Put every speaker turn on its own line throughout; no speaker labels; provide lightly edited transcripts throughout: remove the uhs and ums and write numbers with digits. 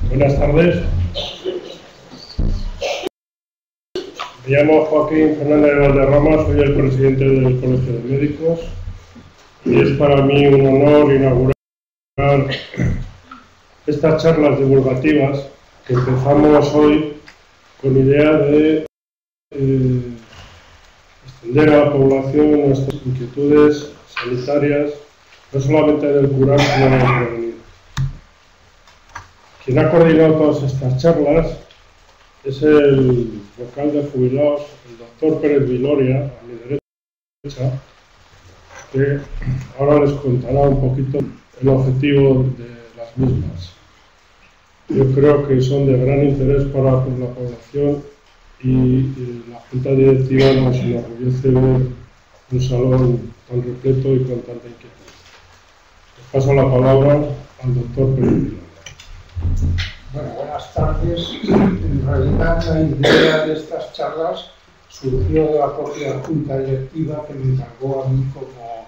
Buenas tardes. Me llamo Joaquín Fernández de Valderrama, soy el presidente del Colegio de Médicos y es para mí un honor inaugurar estas charlas divulgativas que empezamos hoy con idea de extender a la población nuestras inquietudes sanitarias, no solamente del curar, sino del prevenir. Quien ha coordinado todas estas charlas es el vocal de jubilados, el doctor Pérez Viloria, a mi derecha, que ahora les contará un poquito el objetivo de las mismas. Yo creo que son de gran interés para la población y la Junta Directiva nos enorgullece ver un salón tan repleto y con tanta inquietud. Les paso la palabra al doctor Pérez Viloria.
Bueno, buenas tardes. En realidad la idea de estas charlas surgió de la propia Junta Directiva que me encargó a mí como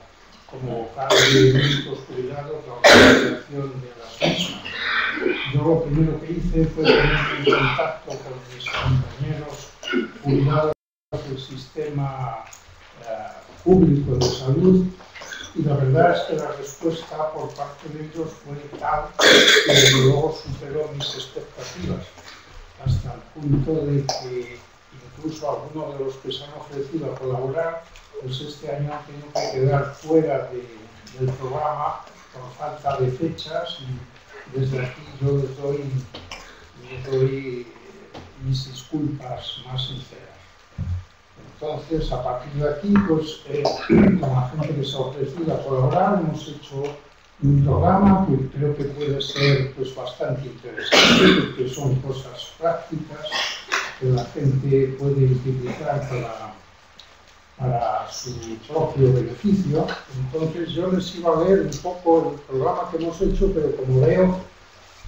vocal de médicos jubilados la organización de las mismas. Yo lo primero que hice fue ponerme en contacto con mis compañeros jubilados del sistema público de salud y la verdad es que la respuesta por parte de ellos fue tal que luego superó mis expectativas, hasta el punto de que incluso algunos de los que se han ofrecido a colaborar, pues este año han tenido que quedar fuera del programa por falta de fechas y desde aquí yo les doy mis disculpas más sinceras. Entonces, a partir de aquí, pues, con la gente que se ha ofrecido a colaborar, hemos hecho un programa que creo que puede ser pues, bastante interesante, porque son cosas prácticas que la gente puede utilizar para su propio beneficio. Entonces, yo les iba a leer un poco el programa que hemos hecho, pero como veo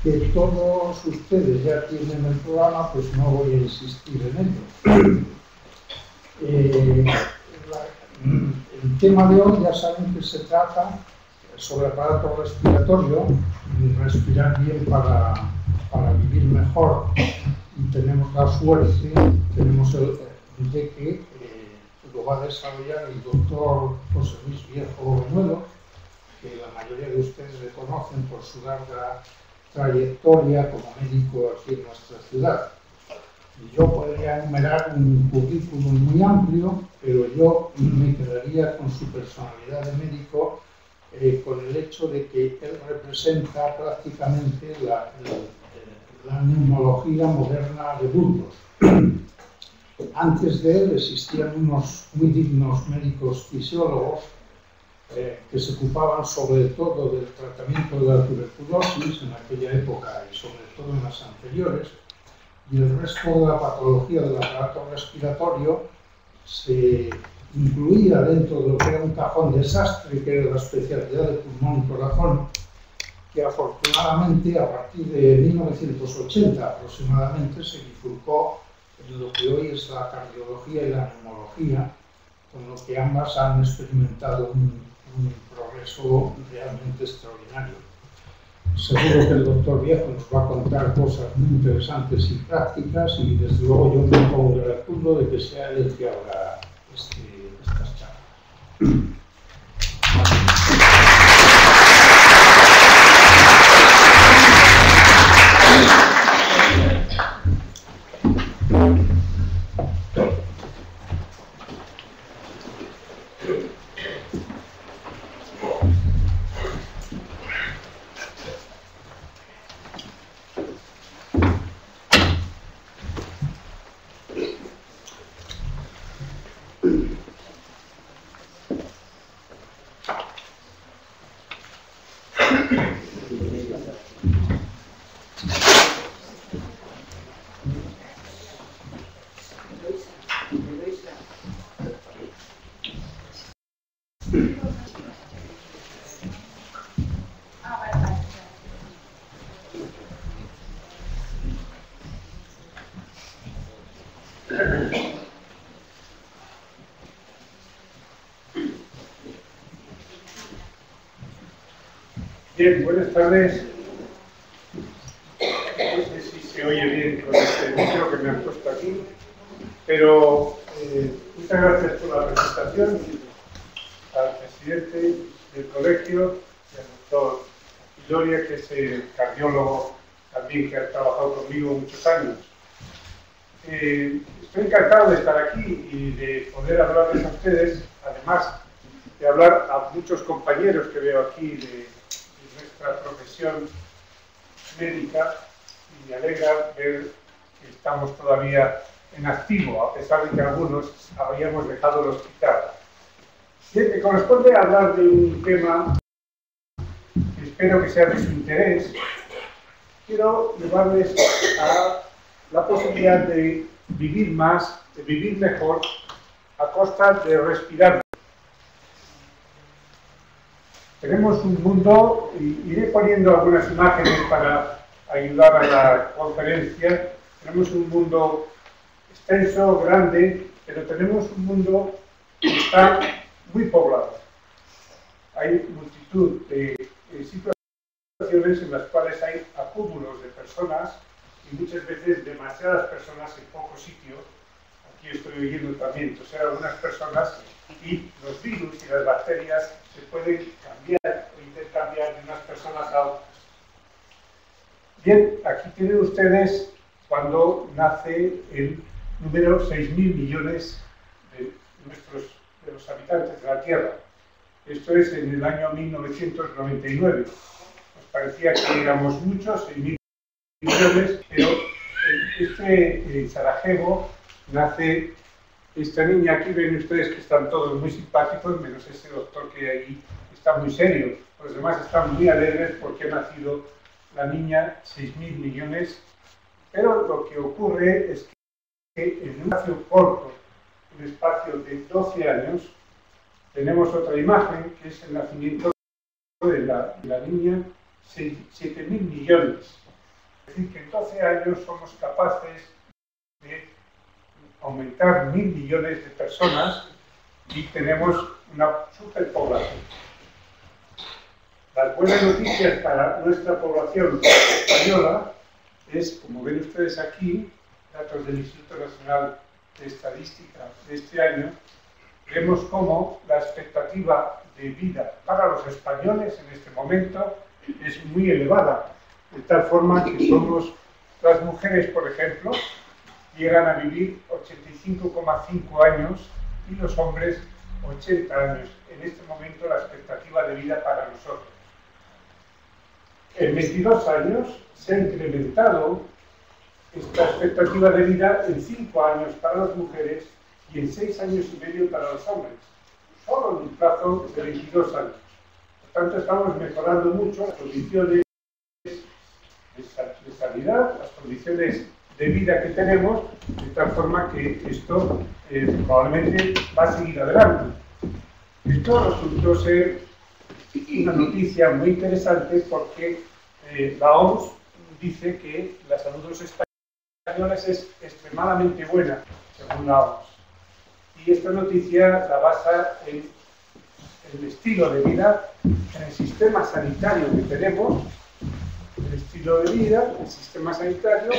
que todos ustedes ya tienen el programa, pues no voy a insistir en ello. El tema de hoy ya saben que se trata sobre el aparato respiratorio, respirar bien para vivir mejor, y tenemos la suerte, de que lo va a desarrollar el doctor José Luis Viejo Benuelos, que la mayoría de ustedes le conocen por su larga trayectoria como médico aquí en nuestra ciudad. Yo podría enumerar un currículum muy amplio, pero yo me quedaría con su personalidad de médico, con el hecho de que él representa prácticamente la neumología moderna de Burgos. Antes de él existían unos muy dignos médicos fisiólogos que se ocupaban sobre todo del tratamiento de la tuberculosis en aquella época y sobre todo en las anteriores. Y el resto de la patología del aparato respiratorio se incluía dentro de lo que era un cajón desastre, que era la especialidad de pulmón y corazón, que afortunadamente a partir de 1980 aproximadamente se bifurcó en lo que hoy es la cardiología y la neumología, con lo que ambas han experimentado un progreso realmente extraordinario. Seguro que el doctor Viejo nos va a contar cosas muy interesantes y prácticas y desde luego yo me congratulo de que sea él el que haga estas charlas.
Bien, buenas tardes.
se oye bien con este micro que me han puesto aquí, pero muchas gracias por la presentación al presidente del colegio, el doctor Viloria, que es el cardiólogo también que ha trabajado conmigo muchos años. Estoy encantado de estar aquí y de poder hablarles a ustedes, además de hablar a muchos compañeros que veo aquí de nuestra profesión médica, y me alegra ver que estamos todavía en activo, a pesar de que algunos habíamos dejado el hospital. Bien, me corresponde hablar de un tema que espero que sea de su interés. Quiero llevarles a la posibilidad de vivir más, de vivir mejor, a costa de respirar. Tenemos un mundo, y iré poniendo algunas imágenes para ayudar a la conferencia. Tenemos un mundo extenso, grande, pero tenemos un mundo que está muy poblado. Hay multitud de situaciones en las cuales hay acúmulos de personas y muchas veces demasiadas personas en poco sitio. Aquí estoy oyendo también toser algunas personas y los virus y las bacterias se pueden cambiar o intercambiar de unas personas a otras. Bien, aquí tienen ustedes cuando nace el número 6.000 millones de los habitantes de la Tierra. Esto es en el año 1999. Nos parecía que éramos muchos, 6.000 millones, pero en Sarajevo nace esta niña. Aquí ven ustedes que están todos muy simpáticos, menos ese doctor que ahí está muy serio. Los demás están muy alegres porque ha nacido la niña, 6.000 millones. Pero lo que ocurre es que en un espacio corto, un espacio de 12 años, tenemos otra imagen, que es el nacimiento de la niña, 7.000 millones. Es decir, que en 12 años somos capaces de aumentar 1.000 millones de personas y tenemos una superpoblación. Las buenas noticias para nuestra población española es, como ven ustedes aquí, datos del Instituto Nacional de Estadística de este año, vemos cómo la expectativa de vida para los españoles en este momento es muy elevada, de tal forma que somos, las mujeres, por ejemplo, llegan a vivir 85,5 años y los hombres 80 años. En este momento la expectativa de vida para nosotros. En 22 años se ha incrementado esta expectativa de vida en 5 años para las mujeres y en 6 años y medio para los hombres, solo en un plazo de 22 años. Por tanto, estamos mejorando mucho las condiciones de sanidad, las condiciones de vida que tenemos, de tal forma que esto probablemente va a seguir adelante. Esto resultó ser una noticia muy interesante porque la OMS dice que la salud de los españoles es extremadamente buena, según la OMS. Y esta noticia la basa en el estilo de vida, en el sistema sanitario que tenemos, el estilo de vida, el sistema sanitario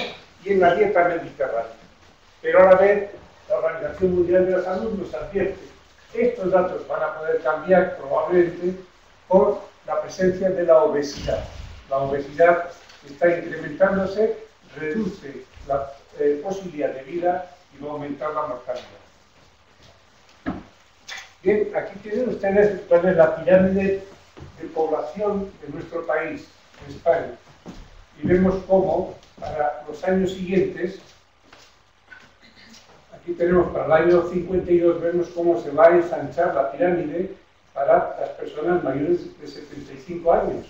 y en la dieta mediterránea. Pero a la vez, la Organización Mundial de la Salud nos advierte que estos datos van a poder cambiar probablemente por la presencia de la obesidad. La obesidad está incrementándose, reduce la posibilidad de vida y va a aumentar la mortalidad. Bien, aquí tienen ustedes cuál es la pirámide de población de nuestro país, de España. Y vemos cómo para los años siguientes, aquí tenemos para el año 52, vemos cómo se va a ensanchar la pirámide para las personas mayores de 75 años.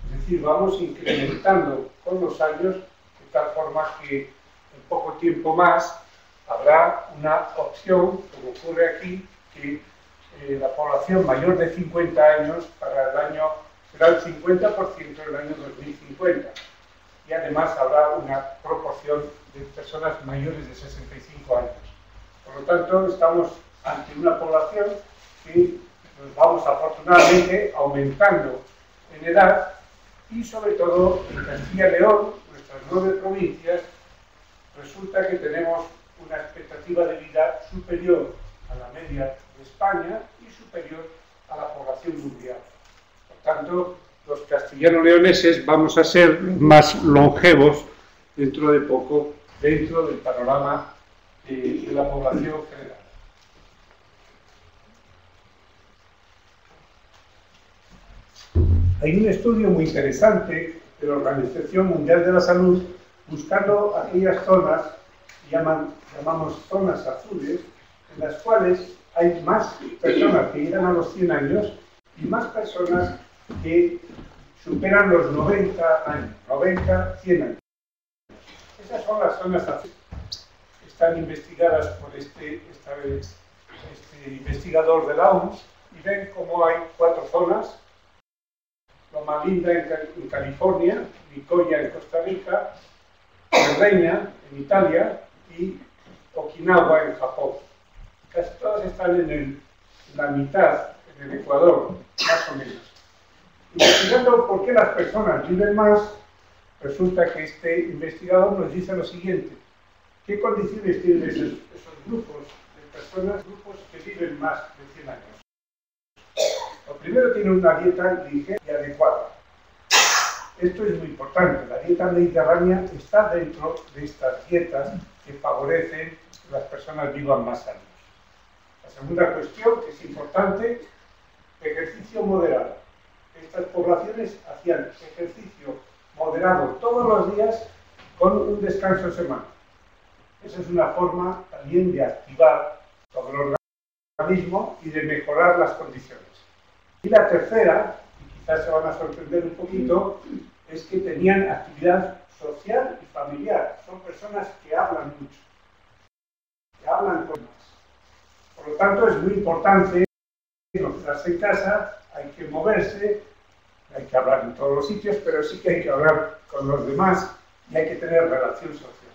Es decir, vamos incrementando con los años de tal forma que en poco tiempo más habrá una opción, como ocurre aquí, que la población mayor de 50 años para el año será el 50% en el año 2050. Y además habrá una proporción de personas mayores de 65 años. Por lo tanto, estamos ante una población que nos vamos afortunadamente aumentando en edad y sobre todo en Castilla y León, nuestras 9 provincias, resulta que tenemos una expectativa de vida superior a la media de España y superior a la población mundial. Por tanto, los castellano-leoneses vamos a ser más longevos dentro de poco, dentro del panorama de la población general. Hay un estudio muy interesante de la Organización Mundial de la Salud buscando aquellas zonas que llamamos zonas azules, en las cuales hay más personas que llegan a los 100 años y más personas que superan los 90 años, 90, 100 años. Esas son las zonas azules. Están investigadas por este investigador de la OMS y ven cómo hay 4 zonas. Loma Linda en California, Nicoya en Costa Rica, Cerdeña en Italia y Okinawa en Japón. Casi todas están en la mitad, en el Ecuador, más o menos. Investigando por qué las personas viven más, resulta que este investigador nos dice lo siguiente: ¿qué condiciones tienen esos grupos de personas, grupos que viven más de 100 años? Lo primero, tiene una dieta ligera y adecuada. Esto es muy importante. La dieta mediterránea está dentro de estas dietas que favorecen que las personas vivan más años. La segunda cuestión, que es importante, ejercicio moderado. Estas poblaciones hacían ejercicio moderado todos los días con un descanso semanal. Esa es una forma también de activar todo el organismo y de mejorar las condiciones. Y la tercera, y quizás se van a sorprender un poquito, es que tenían actividad social y familiar. Son personas que hablan mucho, que hablan con más. Por lo tanto, es muy importante no quedarse en casa, hay que moverse, hay que hablar en todos los sitios, pero sí que hay que hablar con los demás y hay que tener relación social.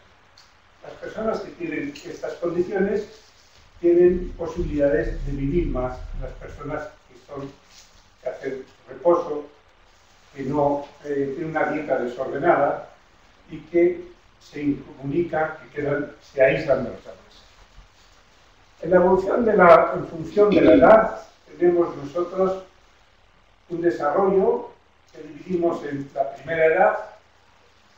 Las personas que tienen estas condiciones tienen posibilidades de vivir más. Las personas que hacen reposo, que no tienen una dieta desordenada y que se incomunican, se aíslan de los demás. En la evolución en función de la edad, tenemos nosotros un desarrollo que dividimos en la primera edad,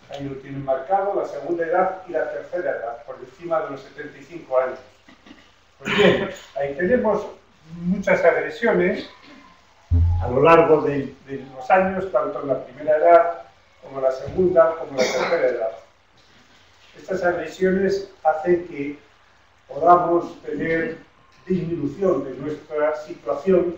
ahí lo tienen marcado, la segunda edad y la tercera edad, por encima de los 75 años. Pues bien, ahí tenemos muchas agresiones a lo largo de los años, tanto en la primera edad, como en la segunda, como en la tercera edad. Estas agresiones hacen que podamos tener disminución de nuestra situación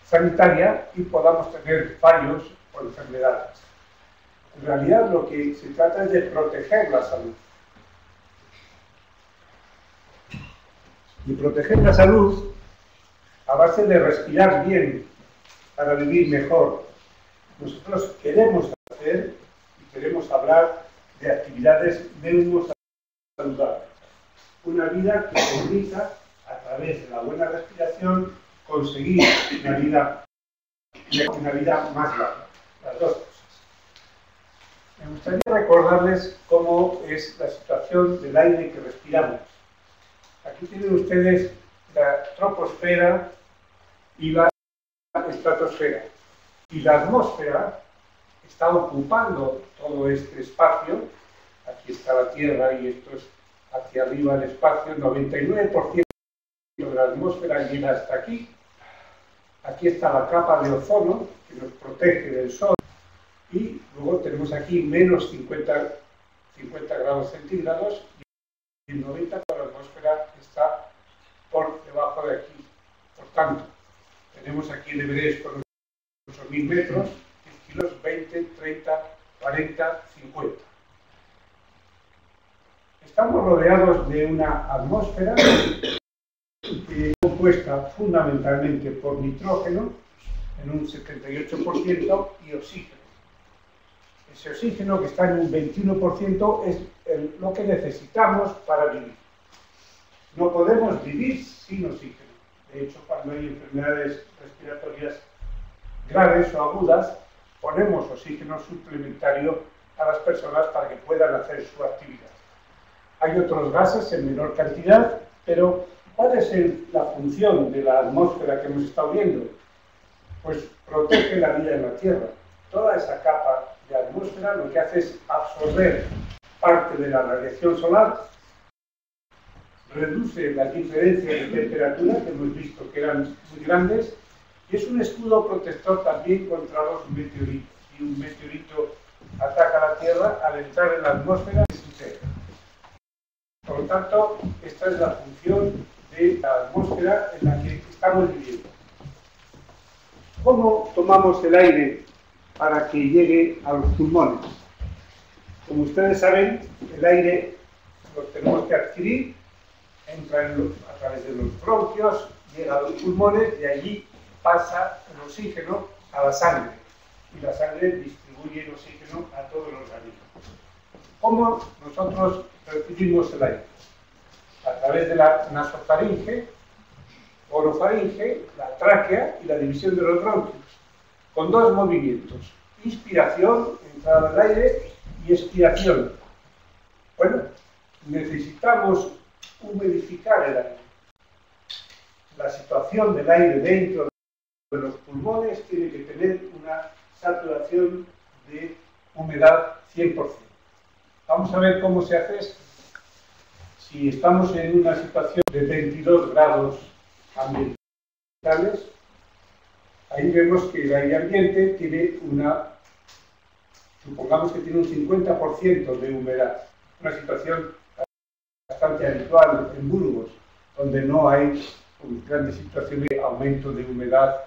sanitaria y podamos tener fallos o enfermedades. En realidad, lo que se trata es de proteger la salud. Y proteger la salud a base de respirar bien para vivir mejor. Nosotros queremos hacer y queremos hablar de actividades neurosaludables. Una vida que permita, a través de la buena respiración, conseguir una vida más larga. Las dos cosas. Me gustaría recordarles cómo es la situación del aire que respiramos. Aquí tienen ustedes la troposfera y la estratosfera. Y la atmósfera está ocupando todo este espacio. Aquí está la Tierra y esto es hacia arriba el espacio. El 99% de la atmósfera llega hasta aquí. Aquí está la capa de ozono que nos protege del sol. Y luego tenemos aquí menos 50 grados centígrados. Y el 90% de la atmósfera está por debajo de aquí. Por tanto, tenemos aquí el Everest con 8.000 metros, 10 kilos, 20, 30, 40, 50. Estamos rodeados de una atmósfera que es compuesta fundamentalmente por nitrógeno, en un 78%, y oxígeno. Ese oxígeno, que está en un 21%, es lo que necesitamos para vivir. No podemos vivir sin oxígeno. De hecho, cuando hay enfermedades respiratorias graves o agudas, ponemos oxígeno suplementario a las personas para que puedan hacer su actividad. Hay otros gases en menor cantidad, pero ¿cuál es la función de la atmósfera que hemos estado viendo? Pues protege la vida en la Tierra. Toda esa capa de atmósfera lo que hace es absorber parte de la radiación solar, reduce las diferencias de temperatura que hemos visto que eran muy grandes, y es un escudo protector también contra los meteoritos. Si un meteorito ataca la Tierra, al entrar en la atmósfera se integra. Por lo tanto, esta es la función de la atmósfera en la que estamos viviendo. ¿Cómo tomamos el aire para que llegue a los pulmones? Como ustedes saben, el aire lo tenemos que adquirir, entra a través de los bronquios, llega a los pulmones y allí pasa el oxígeno a la sangre. Y la sangre distribuye el oxígeno a todo el organismo. ¿Cómo nosotros recibimos el aire? A través de la nasofaringe, orofaringe, la tráquea y la división de los bronquios, con dos movimientos: inspiración, entrada del aire, y expiración. Bueno, necesitamos humidificar el aire. La situación del aire dentro de los pulmones tiene que tener una saturación de humedad 100%. Vamos a ver cómo se hace esto. Si estamos en una situación de 22 grados ambientales, ahí vemos que el aire ambiente tiene supongamos que tiene un 50% de humedad. Una situación bastante habitual en Burgos, donde no hay grandes situaciones de aumento de humedad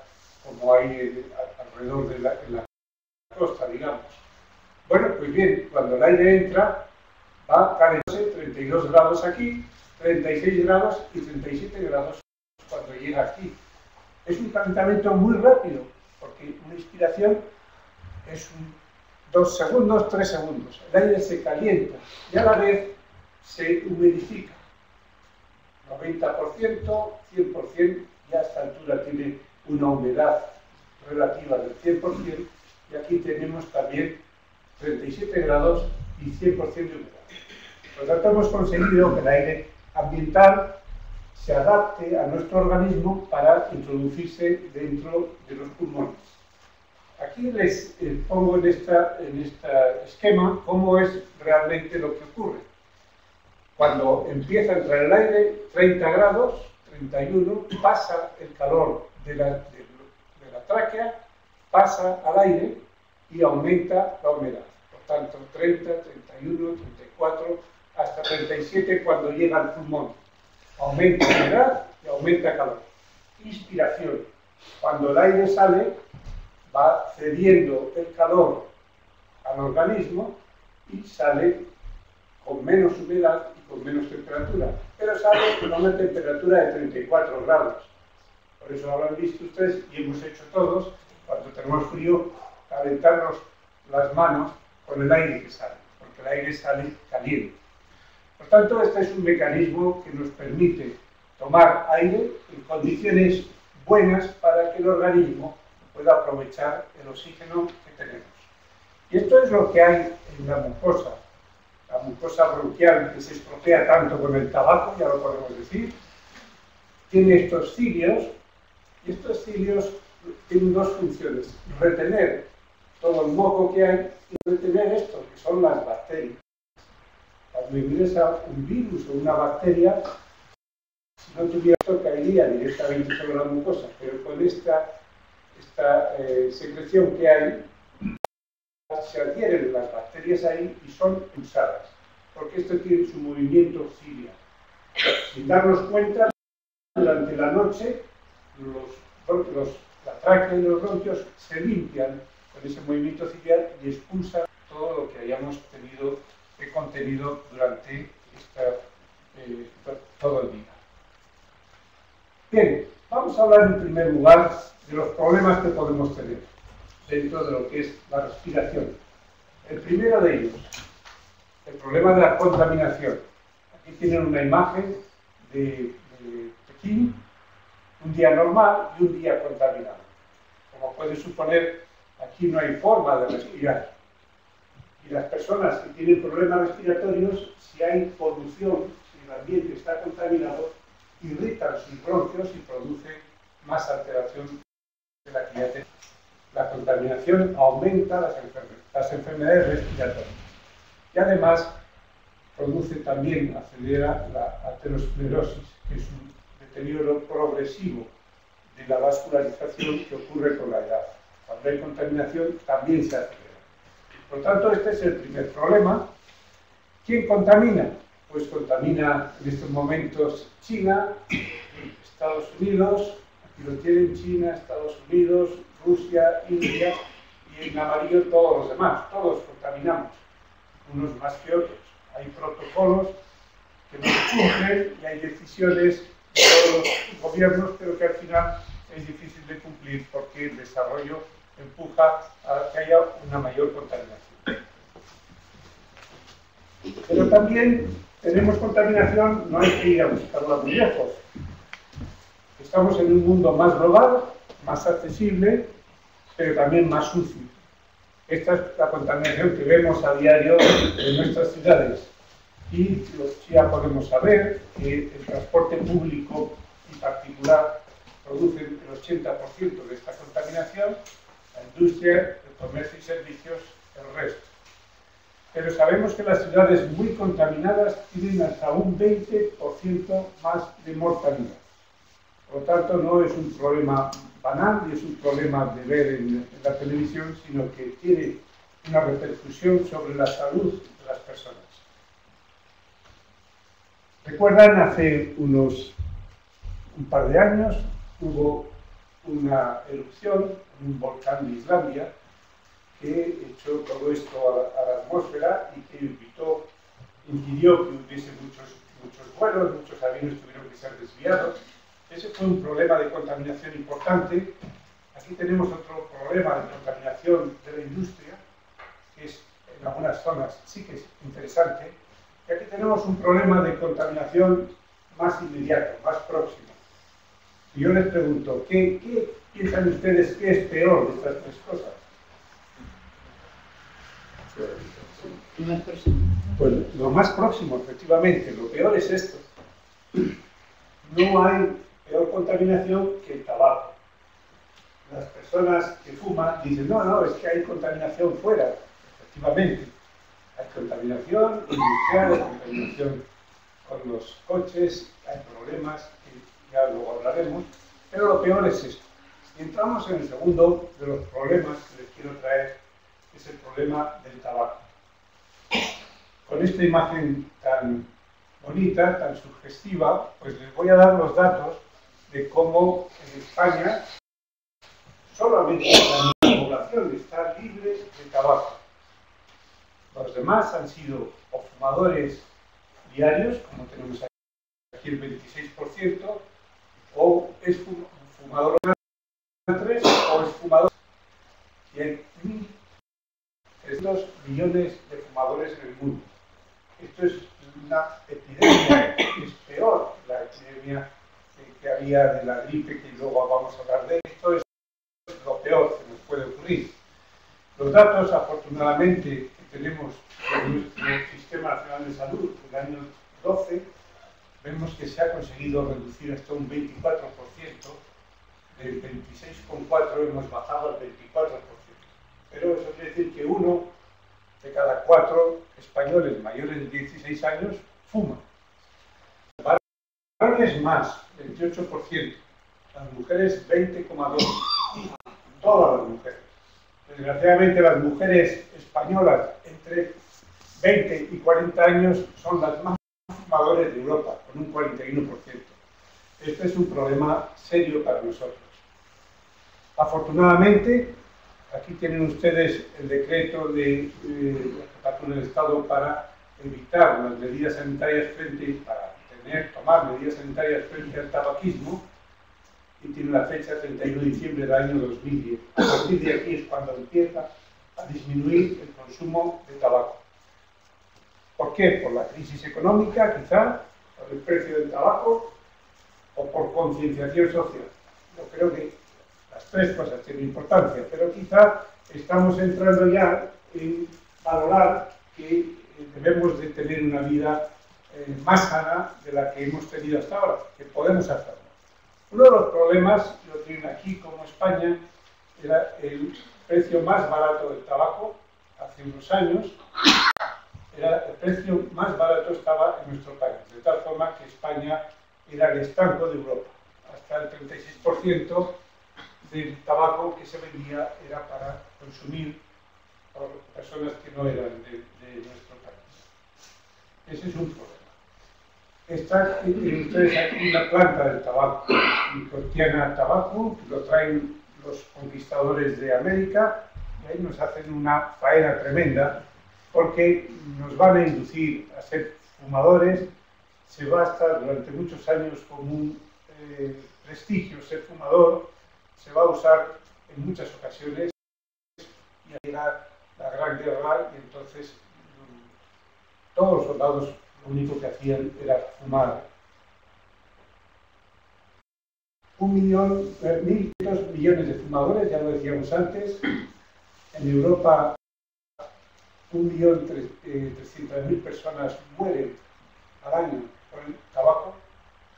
como hay alrededor de la costa, digamos. Bueno, pues bien, cuando el aire entra, va calentándose 32 grados aquí, 36 grados y 37 grados cuando llega aquí. Es un calentamiento muy rápido, porque una inspiración es 2 segundos, 3 segundos. El aire se calienta y a la vez se humidifica. 90%, 100%, y a esta altura tiene una humedad relativa del 100%, y aquí tenemos también 37 grados y 100% de humedad. Por lo tanto, hemos conseguido que el aire ambiental se adapte a nuestro organismo para introducirse dentro de los pulmones. Aquí les pongo en este esquema cómo es realmente lo que ocurre. Cuando empieza a entrar el aire, 30 grados, 31, pasa el calor de la tráquea, pasa al aire y aumenta la humedad. Por tanto, 30, 31, 34, hasta 37 cuando llega al pulmón. Aumenta la humedad y aumenta el calor. Inspiración. Cuando el aire sale, va cediendo el calor al organismo y sale con menos humedad y con menos temperatura, pero sale con una temperatura de 34 grados. Por eso habrán visto ustedes, y hemos hecho todos, cuando tenemos frío, calentarnos las manos con el aire que sale, porque el aire sale caliente. Por tanto, este es un mecanismo que nos permite tomar aire en condiciones buenas para que el organismo pueda aprovechar el oxígeno que tenemos. Y esto es lo que hay en la mucosa bronquial, que se estropea tanto con el tabaco, ya lo podemos decir. Tiene estos cilios, y estos cilios tienen dos funciones: retener todo el moco que hay y retener esto, que son las bacterias. Cuando ingresa un virus o una bacteria, si no tuviera esto, caería directamente sobre la mucosa, pero con esta secreción que hay, se adhieren las bacterias ahí y son expulsadas, porque esto tiene su movimiento ciliar. Sin darnos cuenta, durante la noche, la tráquea y los bronquios se limpian con ese movimiento ciliar y expulsan todo lo que hayamos tenido de contenido durante todo el día. Bien, vamos a hablar en primer lugar de los problemas que podemos tener dentro de lo que es la respiración. El primero de ellos, el problema de la contaminación. Aquí tienen una imagen de Pekín, un día normal y un día contaminado. Como pueden suponer, aquí no hay forma de respirar. Y las personas que tienen problemas respiratorios, si hay polución, si el ambiente está contaminado, irritan sus bronquios y produce más alteración de la actividad. La contaminación aumenta las enfermedades respiratorias y además produce también, acelera la aterosclerosis, que es un deterioro progresivo de la vascularización que ocurre con la edad. Cuando hay contaminación también se acelera. Por lo tanto, este es el primer problema. ¿Quién contamina? Pues contamina en estos momentos China, Estados Unidos, aquí lo tienen China, Estados Unidos, Rusia, India y en amarillo todos los demás. Todos contaminamos, unos más que otros. Hay protocolos que no se cumplen y hay decisiones de todos los gobiernos, pero que al final es difícil de cumplir porque el desarrollo empuja a que haya una mayor contaminación. Pero también tenemos contaminación, no hay que ir a buscarla muy lejos. Estamos en un mundo más global, más accesible, pero también más sucio. Esta es la contaminación que vemos a diario en nuestras ciudades. Y ya podemos saber que el transporte público y particular produce el 80% de esta contaminación, la industria, el comercio y servicios, el resto. Pero sabemos que las ciudades muy contaminadas tienen hasta un 20% más de mortalidad. Por lo tanto, no es un problema banal ni es un problema de ver en la televisión, sino que tiene una repercusión sobre la salud de las personas. ¿Recuerdan? Hace un par de años hubo una erupción en un volcán de Islandia que echó todo esto a la atmósfera y que impidió que hubiese muchos vuelos, muchos aviones tuvieron que ser desviados. Ese fue un problema de contaminación importante. Aquí tenemos otro problema de contaminación de la industria, que es en algunas zonas sí que es interesante. Y aquí tenemos un problema de contaminación más inmediato, más próximo. Y yo les pregunto, ¿qué piensan ustedes que es peor de estas tres cosas? Pues lo más próximo, efectivamente, lo peor es esto. No hay peor contaminación que el tabaco. Las personas que fuman dicen, no, es que hay contaminación fuera. Efectivamente, hay contaminación industrial, hay contaminación con los coches, hay problemas que ya luego hablaremos, pero lo peor es esto. Y entramos en el segundo de los problemas que les quiero traer, que es el problema del tabaco. Con esta imagen tan bonita, tan sugestiva, pues les voy a dar los datos de cómo en España solamente la población está libre de tabaco. Los demás han sido o fumadores diarios, como tenemos aquí el 26%, o es fumador de 3 o es fumador. Y hay 1.300 millones de fumadores en el mundo. Esto es una epidemia, es peor la epidemia que había de la gripe, que luego vamos a hablar de esto, es lo peor que nos puede ocurrir. Los datos, afortunadamente, que tenemos en nuestro Sistema Nacional de Salud del año 12, vemos que se ha conseguido reducir hasta un 24%, del 26,4% hemos bajado al 24%. Pero eso quiere decir que 1 de cada 4 españoles mayores de 16 años fuma. Los varones más, 28%, las mujeres 20,2%, todas las mujeres. Desgraciadamente las mujeres españolas entre 20 y 40 años son las más fumadores de Europa, con un 41%. Este es un problema serio para nosotros. Afortunadamente, aquí tienen ustedes el decreto de la Jefatura del Estado para evitar las medidas sanitarias tomar medidas sanitarias frente al tabaquismo, y tiene la fecha 31 de diciembre del año 2010. A partir de aquí es cuando empieza a disminuir el consumo de tabaco. ¿Por qué? Por la crisis económica, quizá, por el precio del tabaco o por concienciación social. Yo creo que las tres cosas tienen importancia, pero quizá estamos entrando ya en valorar que debemos de tener una vida más sana de la que hemos tenido hasta ahora, que podemos hacerlo. Uno de los problemas, lo tienen aquí como España, era el precio más barato del tabaco hace unos años. El precio más barato estaba en nuestro país, de tal forma que España era el estanco de Europa. Hasta el 36% del tabaco que se vendía era para consumir por personas que no eran de nuestro país. Ese es un problema. Tienen ustedes aquí una planta del tabaco, Nicotiana Tabaco, lo traen los conquistadores de América, y ahí nos hacen una faena tremenda, porque nos van a inducir a ser fumadores. Se va a estar durante muchos años como un prestigio ser fumador, se va a usar en muchas ocasiones y a llegar la Gran Guerra, y entonces todos los soldados lo único que hacían era fumar. 1.500.000 millones de fumadores, ya lo decíamos antes. En Europa 1.300.000 personas mueren al año por el tabaco,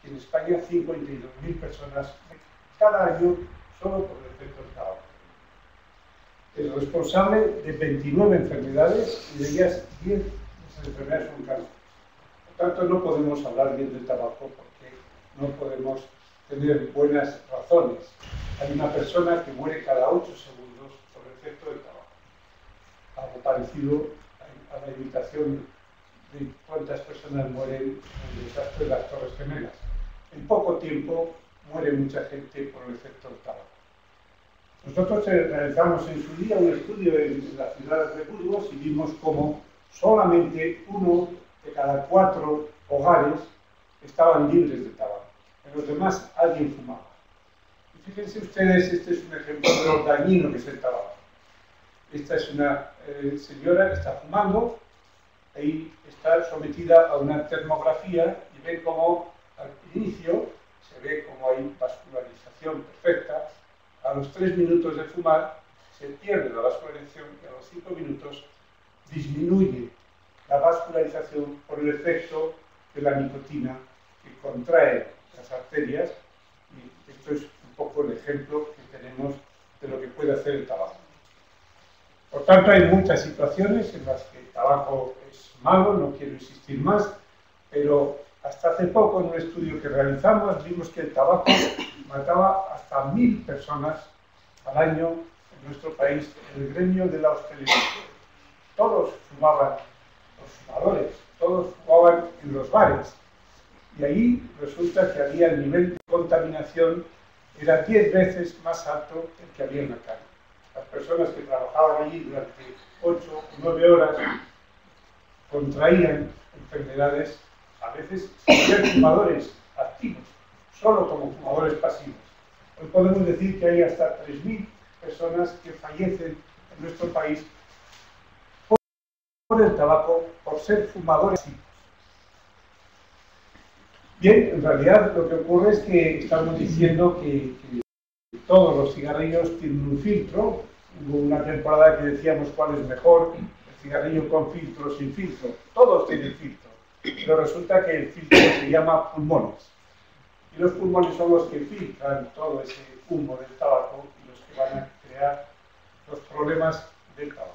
y en España 52.000 personas cada año solo por el efecto del tabaco. Es responsable de 29 enfermedades, y de ellas 10 de esas enfermedades son cáncer. Por tanto, no podemos hablar bien del tabaco porque no podemos tener buenas razones. Hay una persona que muere cada 8 segundos por el efecto del tabaco. Algo parecido a la imitación de cuántas personas mueren en el desastre de las Torres Gemelas. En poco tiempo muere mucha gente por el efecto del tabaco. Nosotros realizamos en su día un estudio en la ciudad de Burgos y vimos cómo solamente 1 de cada 4 hogares estaban libres de tabaco. En los demás alguien fumaba. Y fíjense ustedes, este es un ejemplo de lo dañino que es el tabaco. Esta es una señora que está fumando, ahí está sometida a una termografía y ven cómo al inicio se ve como hay vascularización perfecta. A los 3 minutos de fumar se pierde la vascularización y a los 5 minutos disminuye la vascularización por el efecto de la nicotina que contrae las arterias, y esto es un poco el ejemplo que tenemos de lo que puede hacer el tabaco. Por tanto, hay muchas situaciones en las que el tabaco es malo, no quiero insistir más, pero hasta hace poco en un estudio que realizamos vimos que el tabaco mataba hasta 1.000 personas al año en nuestro país, en el gremio de la hostelería. Todos fumaban, los fumadores, todos fumaban en los bares, y ahí resulta que había el nivel de contaminación era 10 veces más alto que el que había en la calle. Las personas que trabajaban allí durante 8 o 9 horas contraían enfermedades, a veces sin ser fumadores activos, solo como fumadores pasivos. Hoy podemos decir que hay hasta 3.000 personas que fallecen en nuestro país por el tabaco, por ser fumadores pasivos. Bien, en realidad lo que ocurre es que estamos diciendo que todos los cigarrillos tienen un filtro. Hubo una temporada que decíamos cuál es mejor, el cigarrillo con filtro o sin filtro. Todos tienen filtro, pero resulta que el filtro se llama pulmones. Y los pulmones son los que filtran todo ese humo del tabaco y los que van a crear los problemas del tabaco.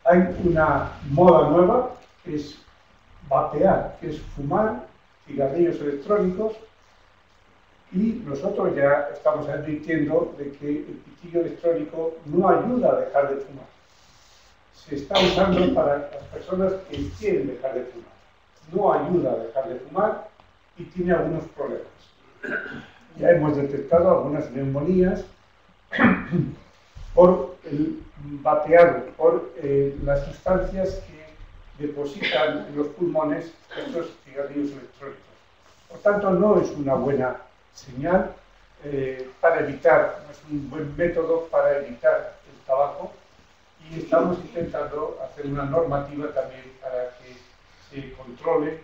Hay una moda nueva que es vapear, que es fumar cigarrillos electrónicos, y nosotros ya estamos advirtiendo de que el pitillo electrónico no ayuda a dejar de fumar. Se está usando para las personas que quieren dejar de fumar. No ayuda a dejar de fumar y tiene algunos problemas. Ya hemos detectado algunas neumonías por el vapeado, por las sustancias que depositan en los pulmones estos cigarrillos electrónicos. Por tanto, no es una buena señal para evitar, no es un buen método para evitar el tabaco, y estamos intentando hacer una normativa también para que se controle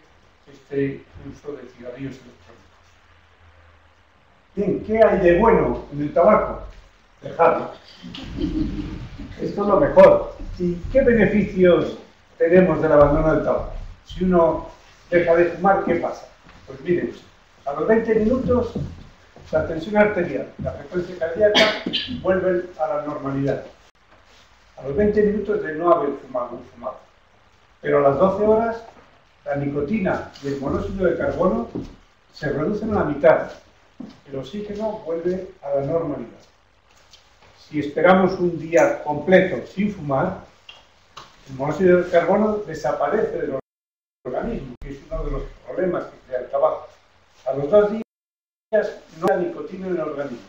este uso de cigarrillos electrónicos. Bien, ¿qué hay de bueno en el tabaco?
dejarlo. Esto es lo mejor. ¿Y qué beneficios tenemos del abandono del tabaco? Si uno deja de fumar, ¿qué pasa? Pues miren, a los 20 minutos la tensión arterial, la frecuencia cardíaca vuelven a la normalidad. A los 20 minutos de no haber fumado. Pero a las 12 horas la nicotina y el monóxido de carbono se reducen a la mitad. El oxígeno vuelve a la normalidad. Si esperamos un día completo sin fumar, el monóxido de carbono desaparece del organismo, que es uno de los problemas que crea el tabaco. A los 2 días no hay nicotina en el organismo.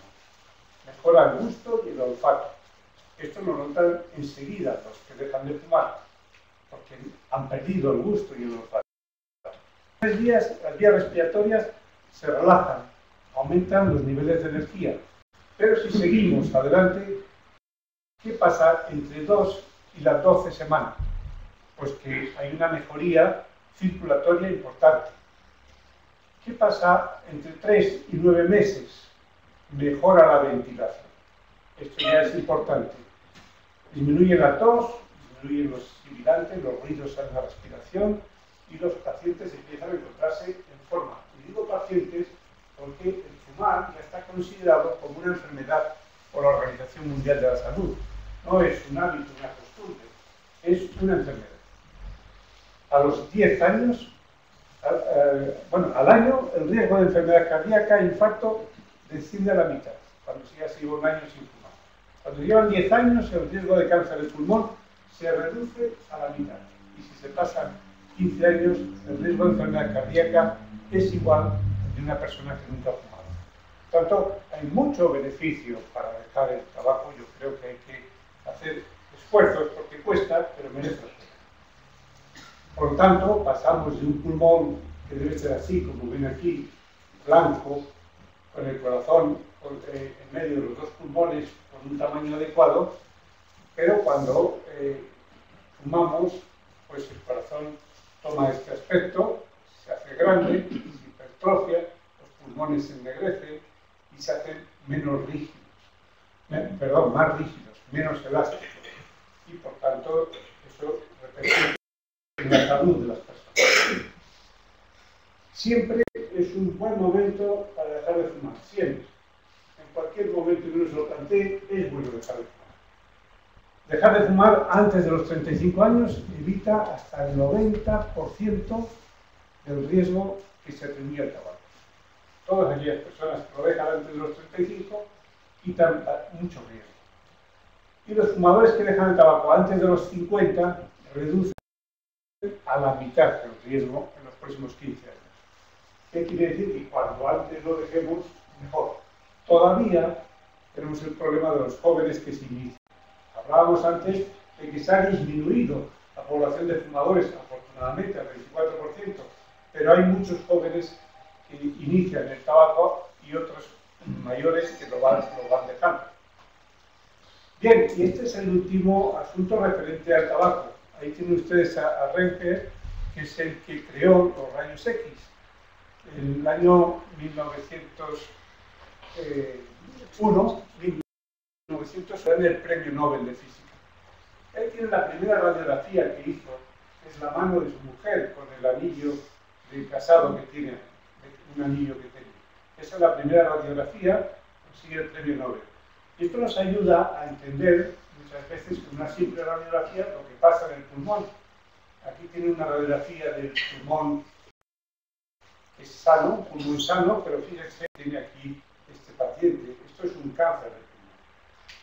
Mejora el gusto y el olfato. Esto lo notan enseguida los que dejan de fumar, porque han perdido el gusto y el olfato. En 3 días, las vías respiratorias se relajan, aumentan los niveles de energía. Pero si seguimos adelante, ¿qué pasa entre 2 y las 12 semanas? Pues que hay una mejoría circulatoria importante. ¿Qué pasa entre 3 y 9 meses? Mejora la ventilación. Esto ya es importante. Disminuye la tos, disminuyen los sibilantes, los ruidos en la respiración y los pacientes empiezan a encontrarse en forma. Y digo pacientes porque el fumar ya está considerado como una enfermedad por la Organización Mundial de la Salud. No es un hábito, una costumbre, es una enfermedad. A los 10 años, al año, el riesgo de enfermedad cardíaca e infarto desciende a la mitad, cuando ya se lleva un año sin fumar. Cuando llevan 10 años, el riesgo de cáncer de pulmón se reduce a la mitad. Y si se pasan 15 años, el riesgo de enfermedad cardíaca es igual de una persona que nunca ha fumado. Por tanto, hay mucho beneficio para dejar el tabaco. Yo creo que hay que hacer esfuerzos porque cuesta, pero merece la pena. Por lo tanto, pasamos de un pulmón que debe ser así, como ven aquí, blanco, con el corazón en medio de los 2 pulmones, con un tamaño adecuado, pero cuando fumamos, pues el corazón toma este aspecto, se hace grande, se hipertrofia, los pulmones se ennegrecen y se hacen menos rígidos, más rígidos, menos elásticos. Y por tanto, eso repercute en la salud de las personas. Siempre es un buen momento para dejar de fumar, siempre. En cualquier momento que uno se lo plantee, es bueno dejar de fumar. Dejar de fumar antes de los 35 años evita hasta el 90% del riesgo que se atribuye al tabaco. Todas aquellas personas que lo dejan antes de los 35 quitan mucho riesgo. Y los fumadores que dejan el tabaco antes de los 50 reducen a la mitad el riesgo en los próximos 15 años. ¿Qué quiere decir? Que cuanto antes lo dejemos, mejor. Todavía tenemos el problema de los jóvenes que se inician. Hablábamos antes de que se ha disminuido la población de fumadores, afortunadamente, al 24%, pero hay muchos jóvenes que inician el tabaco y otros mayores que lo van dejando. Bien, y este es el último asunto referente al tabaco. Ahí tienen ustedes a Röntgen, que es el que creó los rayos X. En el año 1901, ganó el premio Nobel de Física. Él tiene la primera radiografía que hizo, es la mano de su mujer con el anillo de casado que tiene, un anillo que tiene. Esa es la primera radiografía, consigue el premio Nobel. Y esto nos ayuda a entender muchas veces con una simple radiografía lo que pasa en el pulmón. Aquí tiene una radiografía del pulmón que es sano, un pulmón sano, pero fíjense, tiene aquí este paciente. Esto es un cáncer de pulmón.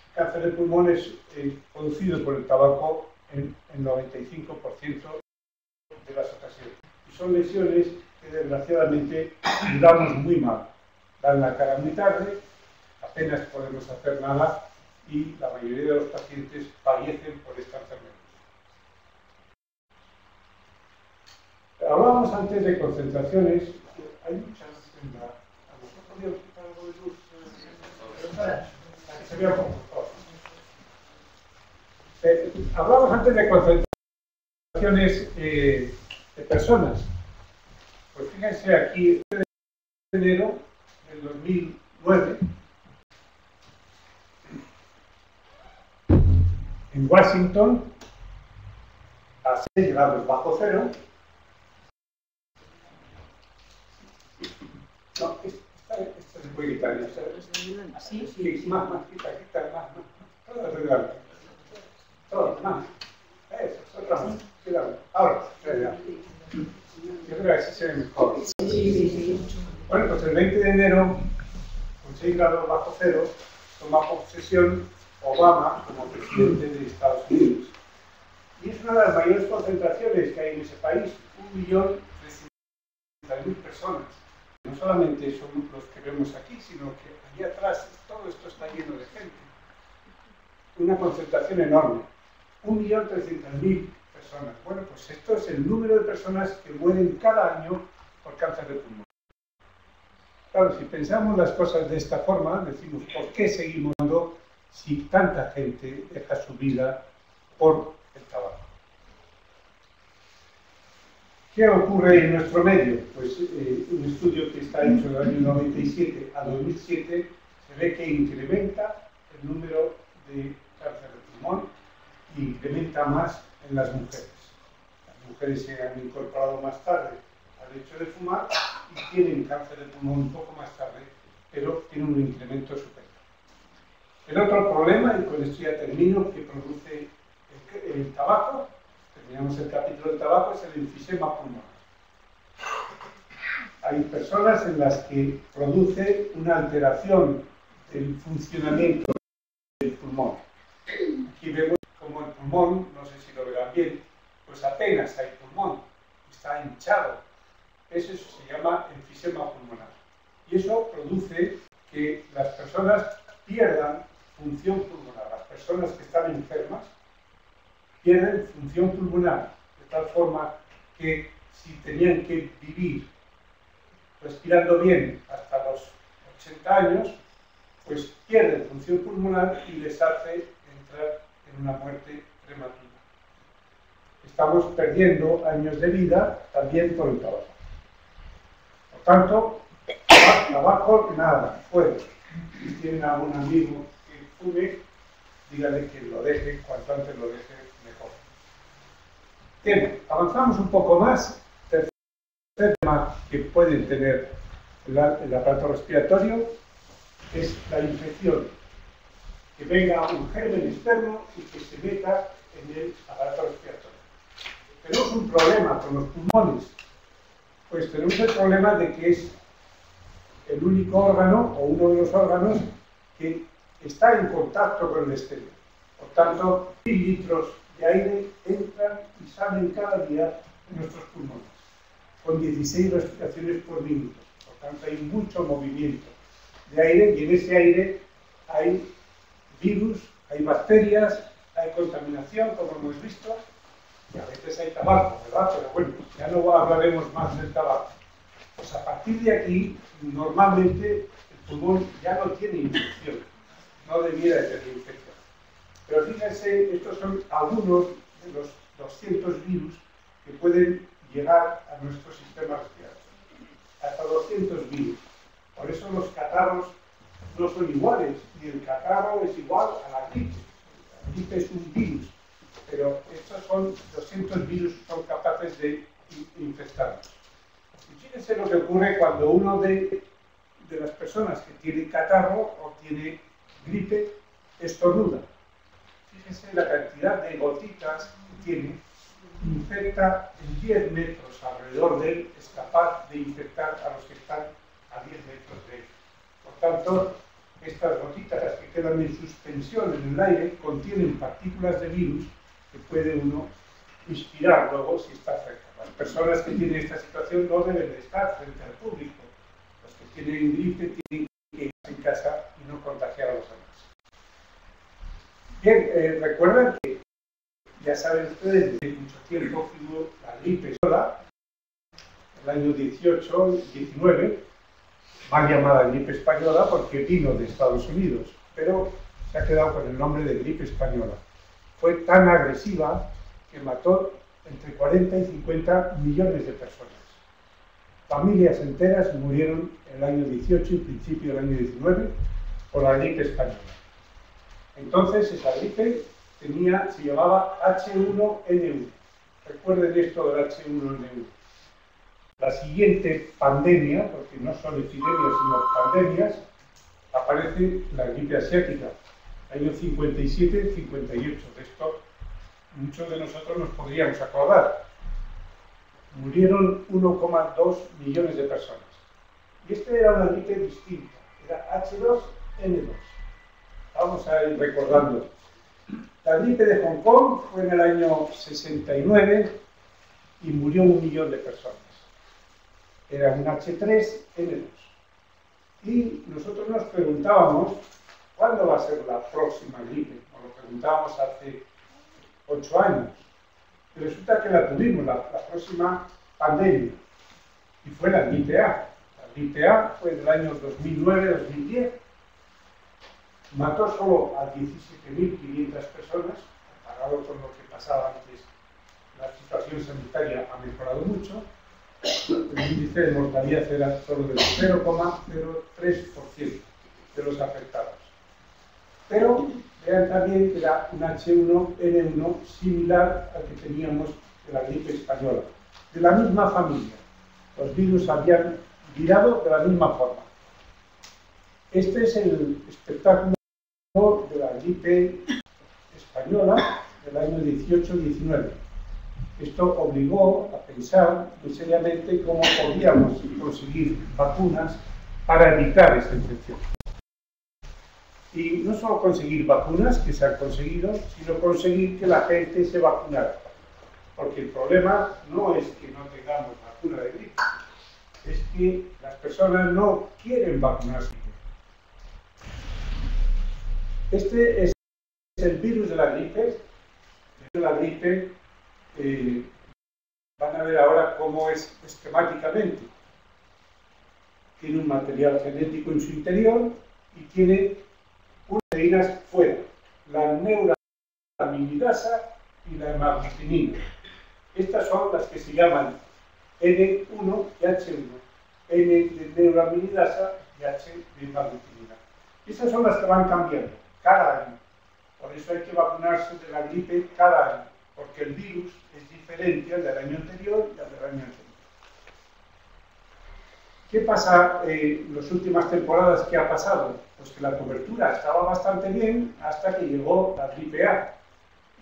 El cáncer de pulmón es producido por el tabaco en el 95% de las ocasiones. Y son lesiones que desgraciadamente curamos muy mal. Dan la cara muy tarde, apenas podemos hacer nada y la mayoría de los pacientes fallecen por esta enfermedad. Hablábamos antes de concentraciones, hay muchas en la... ¿A lo mejor podríamos quitar algo de luz? Para que se vea un poco. Hablábamos antes de concentraciones de personas. Pues fíjense aquí, en enero del 2009, En Washington, a 6 grados bajo cero. No, esta se puede quitar. Sí, más, quita, más. Todo arreglar. Todo, más. Eso, otra más. Cuidado. Ahora, ya. Yo creo que así se ve mejor. Bueno, pues el 20 de enero, con 6 grados bajo cero, toma posesión Obama como presidente de Estados Unidos. Y es una de las mayores concentraciones que hay en ese país, 1.300.000 personas. No solamente son los que vemos aquí, sino que allí atrás todo esto está lleno de gente. Una concentración enorme, 1.300.000 personas. Bueno, pues esto es el número de personas que mueren cada año por cáncer de pulmón. Claro, si pensamos las cosas de esta forma, decimos, ¿por qué seguimos dando si tanta gente deja su vida por el tabaco? ¿Qué ocurre en nuestro medio? Pues un estudio que está hecho del año 97 a 2007 se ve que incrementa el número de cáncer de pulmón y incrementa más en las mujeres. Las mujeres se han incorporado más tarde al hecho de fumar y tienen cáncer de pulmón un poco más tarde, pero tienen un incremento superior. El otro problema, y con esto ya termino, que produce el tabaco, terminamos el capítulo del tabaco, es el enfisema pulmonar. Hay personas en las que produce una alteración del funcionamiento del pulmón. Aquí vemos como el pulmón, no sé si lo verán bien, pues apenas hay pulmón, está hinchado. Eso se llama enfisema pulmonar. Y eso produce que las personas pierdan función pulmonar. Las personas que están enfermas pierden función pulmonar, de tal forma que si tenían que vivir respirando bien hasta los 80 años, pues pierden función pulmonar y les hace entrar en una muerte prematura. Estamos perdiendo años de vida también por el tabaco. Por tanto, tabaco, nada, fuera. Si tienen algún amigo que fume, dígale que lo deje, cuanto antes lo deje, mejor. Bien, avanzamos un poco más. Tercer tema que pueden tener el aparato respiratorio es la infección. Que venga un germen externo y que se meta en el aparato respiratorio. Tenemos un problema con los pulmones. Pues tenemos el problema de que es el único órgano o uno de los órganos que está en contacto con el exterior. Por tanto, 1000 litros de aire entran y salen cada día de nuestros pulmones, con 16 respiraciones por minuto. Por tanto, hay mucho movimiento de aire y en ese aire hay virus, hay bacterias, hay contaminación, como hemos visto, y a veces hay tabaco, ¿verdad? Pero bueno, ya no hablaremos más del tabaco. Pues a partir de aquí, normalmente el pulmón ya no tiene infección, no debiera de tener infección. Pero fíjense, estos son algunos de los 200 virus que pueden llegar a nuestro sistema respiratorio. Hasta 200 virus. Por eso los catarros no son iguales, ni el catarro es igual a la gripe. La gripe es un virus, pero estos son 200 virus son capaces de infectarnos. Y fíjense lo que ocurre cuando uno de las personas que tiene catarro o tiene gripe estornuda. Fíjense la cantidad de gotitas que tiene, infecta en 10 metros alrededor de él, es capaz de infectar a los que están a 10 metros de él. Por tanto, estas gotitas que quedan en suspensión en el aire contienen partículas de virus que puede uno inspirar luego si está cerca. Las personas que tienen esta situación no deben de estar frente al público. Los que tienen gripe tienen que irse en casa y no contagiar a los demás. Bien, recuerden que ya saben ustedes, desde mucho tiempo hubo la gripe española, el año 18-19, mal llamada gripe española porque vino de Estados Unidos, pero se ha quedado con el nombre de gripe española. Fue tan agresiva que mató entre 40 y 50 millones de personas. Familias enteras murieron en el año 18 y principio del año 19 por la gripe española. Entonces esa gripe se llamaba H1N1. Recuerden esto del H1N1. La siguiente pandemia, porque no son epidemias sino pandemias, aparece la gripe asiática, año 57-58. De esto muchos de nosotros nos podríamos acordar. Murieron 1,2 millones de personas. Y esta era una gripe distinta, era H2N2. Vamos a ir recordando. La gripe de Hong Kong fue en el año 69 y murió 1 millón de personas. Era un H3N2. Y nosotros nos preguntábamos, ¿cuándo va a ser la próxima gripe? Nos lo preguntábamos hace 8 años. Y resulta que la tuvimos, la próxima pandemia. Y fue la gripe A. La gripe A fue del año 2009-2010. Mató solo a 17.500 personas, comparado con lo que pasaba antes. La situación sanitaria ha mejorado mucho. El índice de mortalidad era solo del 0,03% de los afectados. Pero vean también que era un H1N1 similar al que teníamos de la gripe española, de la misma familia. Los virus habían virado de la misma forma. Este es el espectáculo de la gripe española del año 18-19. Esto obligó a pensar muy seriamente cómo podíamos conseguir vacunas para evitar esta infección. Y no solo conseguir vacunas, que se han conseguido, sino conseguir que la gente se vacunara. Porque el problema no es que no tengamos vacuna de gripe, es que las personas no quieren vacunarse. Este es el virus de la gripe. Van a ver ahora cómo es esquemáticamente. Tiene un material genético en su interior y tiene unas proteínas fuera, la neuraminidasa y la hemaglutinina. Estas son las que se llaman N1 y H1, N de neuraminidasa y H de hemaglutinina. Estas son las que van cambiando cada año. Por eso hay que vacunarse de la gripe cada año, porque el virus es diferente al del año anterior y al del año anterior. ¿Qué pasa en las últimas temporadas? ¿Qué ha pasado? Pues que la cobertura estaba bastante bien hasta que llegó la gripe A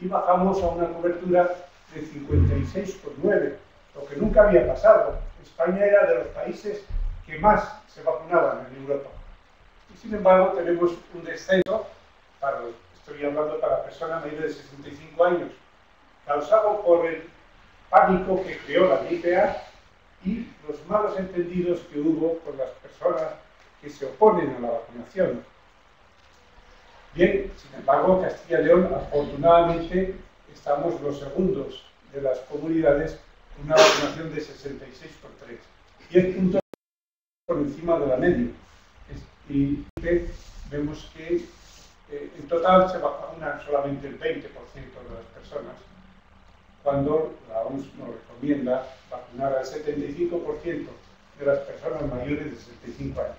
y bajamos a una cobertura de 56,9, lo que nunca había pasado. España era de los países que más se vacunaban en Europa. Y sin embargo tenemos un descenso, estoy hablando para personas mayores de 65 años, causado por el pánico que creó la gripe A y los malos entendidos que hubo con las personas que se oponen a la vacunación. Bien, sin embargo, Castilla y León, afortunadamente, estamos los segundos de las comunidades con una vacunación de 66,3, 10 puntos por encima de la media. Y vemos que en total se vacunan solamente el 20% de las personas, cuando la OMS nos recomienda vacunar al 75% de las personas mayores de 65 años.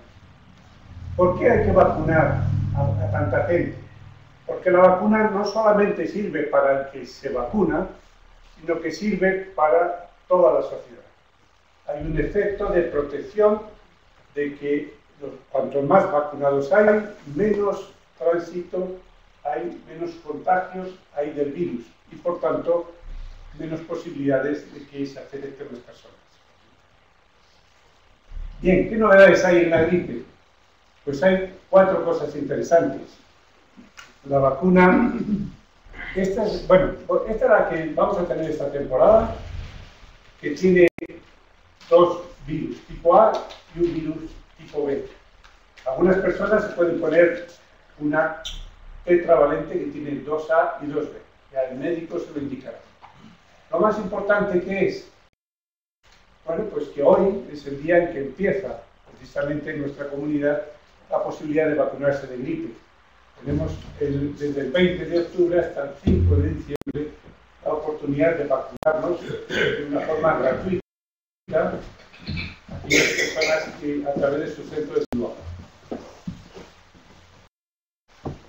¿Por qué hay que vacunar a tanta gente? Porque la vacuna no solamente sirve para el que se vacuna, sino que sirve para toda la sociedad. Hay un efecto de protección de que cuanto más vacunados hay, menos tránsito hay, menos contagios hay del virus y por tanto menos posibilidades de que se afecten las personas. Bien, ¿qué novedades hay en la gripe? Pues hay 4 cosas interesantes. La vacuna, esta es la que vamos a tener esta temporada, que tiene 2 virus, tipo A y un virus tipo B. Algunas personas se pueden poner una tetravalente que tiene 2A y 2B. Ya el médico se lo indicará. Lo más importante que es, bueno, pues que hoy es el día en que empieza, precisamente en nuestra comunidad, la posibilidad de vacunarse de gripe. Tenemos desde el 20 de octubre hasta el 5 de diciembre la oportunidad de vacunarnos de una forma gratuita a aquellas personas que a través de su centro de salud.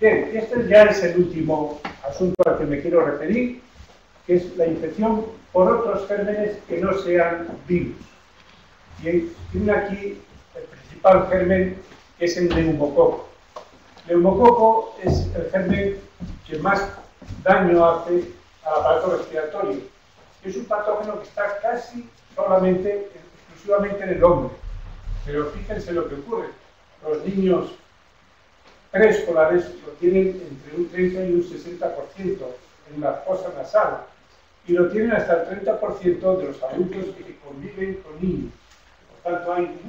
Bien, este ya es el último asunto al que me quiero referir, que es la infección por otros gérmenes que no sean virus. Y tiene aquí el principal germen, que es el neumococo. El neumococo es el germen que más daño hace al aparato respiratorio. Es un patógeno que está casi solamente, exclusivamente en el hombre. Pero fíjense lo que ocurre. Los niños preescolares lo tienen entre un 30 y un 60% en la fosa nasal. Y lo tienen hasta el 30% de los adultos que conviven con niños. Por tanto, hay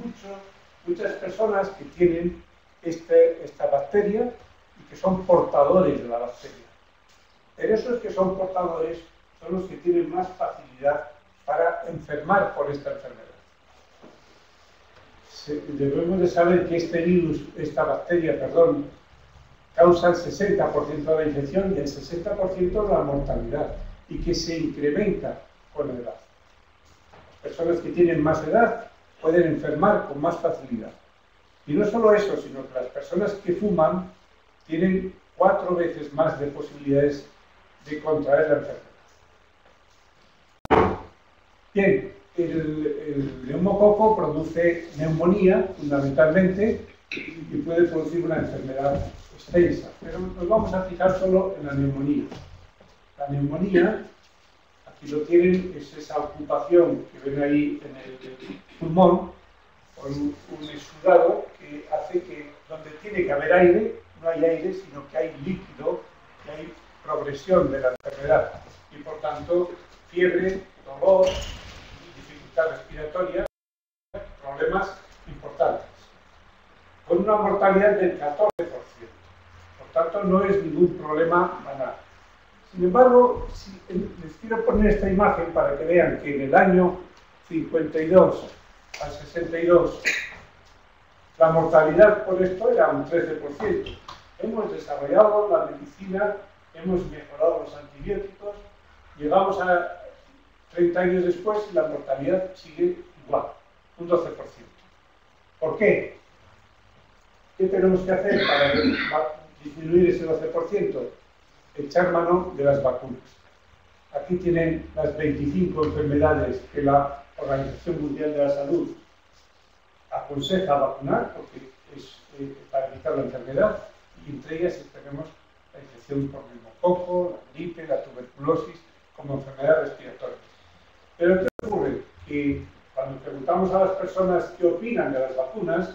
muchas personas que tienen esta bacteria y que son portadores de la bacteria. Pero esos que son portadores son los que tienen más facilidad para enfermar por esta enfermedad. Debemos de saber que esta bacteria, causa el 60% de la infección y el 60% de la mortalidad, y que se incrementa con la edad. Las personas que tienen más edad pueden enfermar con más facilidad. Y no solo eso, sino que las personas que fuman tienen 4 veces más de posibilidades de contraer la enfermedad. Bien, el neumococo produce neumonía, fundamentalmente, y puede producir una enfermedad extensa. Pero nos vamos a fijar solo en la neumonía. La neumonía, aquí lo tienen, es esa ocupación que ven ahí en el pulmón, con un exudado que hace que donde tiene que haber aire, no hay aire, sino que hay líquido, que hay progresión de la enfermedad. Y por tanto, fiebre, dolor, dificultad respiratoria, problemas importantes. Con una mortalidad del 14%. Por tanto, no es ningún problema banal. Sin embargo, les quiero poner esta imagen para que vean que en el año 52 al 62 la mortalidad por esto era un 13%. Hemos desarrollado la medicina, hemos mejorado los antibióticos, llegamos a 30 años después y la mortalidad sigue igual, un 12%. ¿Por qué? ¿Qué tenemos que hacer para disminuir ese 12%? Echar mano de las vacunas. Aquí tienen las 25 enfermedades que la Organización Mundial de la Salud aconseja vacunar, porque es para evitar la enfermedad, y entre ellas tenemos la infección por neumococo, la gripe, la tuberculosis, como enfermedad respiratoria. Pero ¿qué ocurre? Que cuando preguntamos a las personas qué opinan de las vacunas,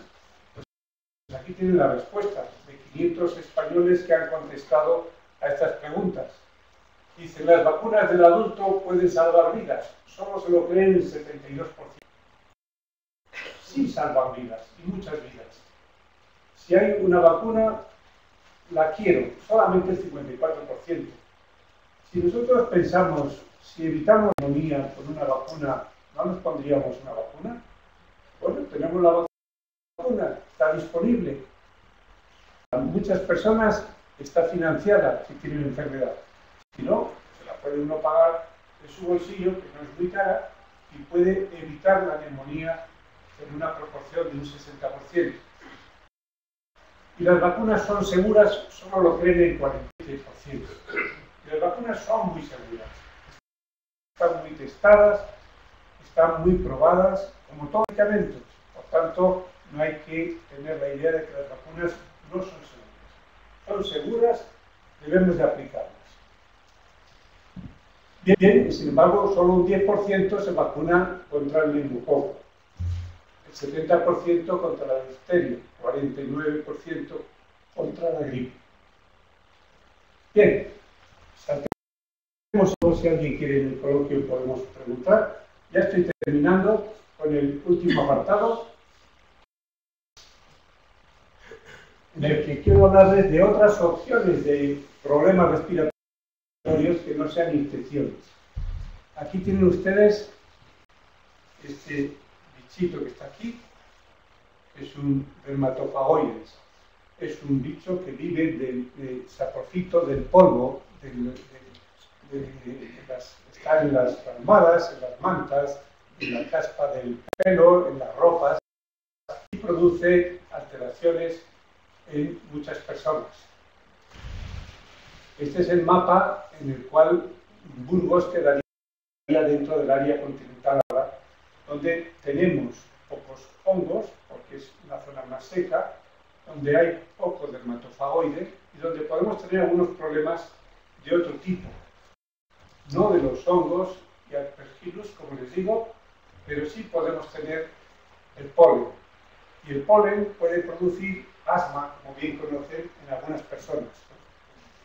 pues aquí tienen la respuesta de 500 españoles que han contestado a estas preguntas. Dicen, las vacunas del adulto pueden salvar vidas. Solo se lo creen el 72%. Sí salvan vidas, y muchas vidas. Si hay una vacuna, la quiero, solamente el 54%. Si nosotros pensamos, si evitamos la neumonía con una vacuna, ¿no nos pondríamos una vacuna? Bueno, tenemos la vacuna, está disponible. A muchas personas está financiada si tienen enfermedad. Si no, se la puede uno pagar de su bolsillo, que no es muy cara, y puede evitar la neumonía en una proporción de un 60%. Y las vacunas son seguras, solo lo creen el 46%. Y las vacunas son muy seguras. Están muy testadas, están muy probadas, como todos los medicamentos. Por tanto, no hay que tener la idea de que las vacunas no son seguras. Son seguras, debemos de aplicarlas. Bien, sin embargo, solo un 10% se vacuna contra el neumococo, el 70% contra la difteria, 49% contra la gripe. Bien, saltemos, si alguien quiere en el coloquio podemos preguntar. Ya estoy terminando con el último apartado, en el que quiero hablarles de otras opciones de problemas respiratorios que no sean infecciones. Aquí tienen ustedes este bichito que está aquí, es un dermatofagoides, es un bicho que vive del saprofito, del polvo, está en las almohadas, en las mantas, en la caspa del pelo, en las ropas, y produce alteraciones en muchas personas. Este es el mapa en el cual Burgos quedaría dentro del área continental ahora, donde tenemos pocos hongos, porque es una zona más seca, donde hay poco dermatofagoide y donde podemos tener algunos problemas de otro tipo. No de los hongos y aspergillus, como les digo, pero sí podemos tener el polen. Y el polen puede producir asma, como bien conocen, en algunas personas.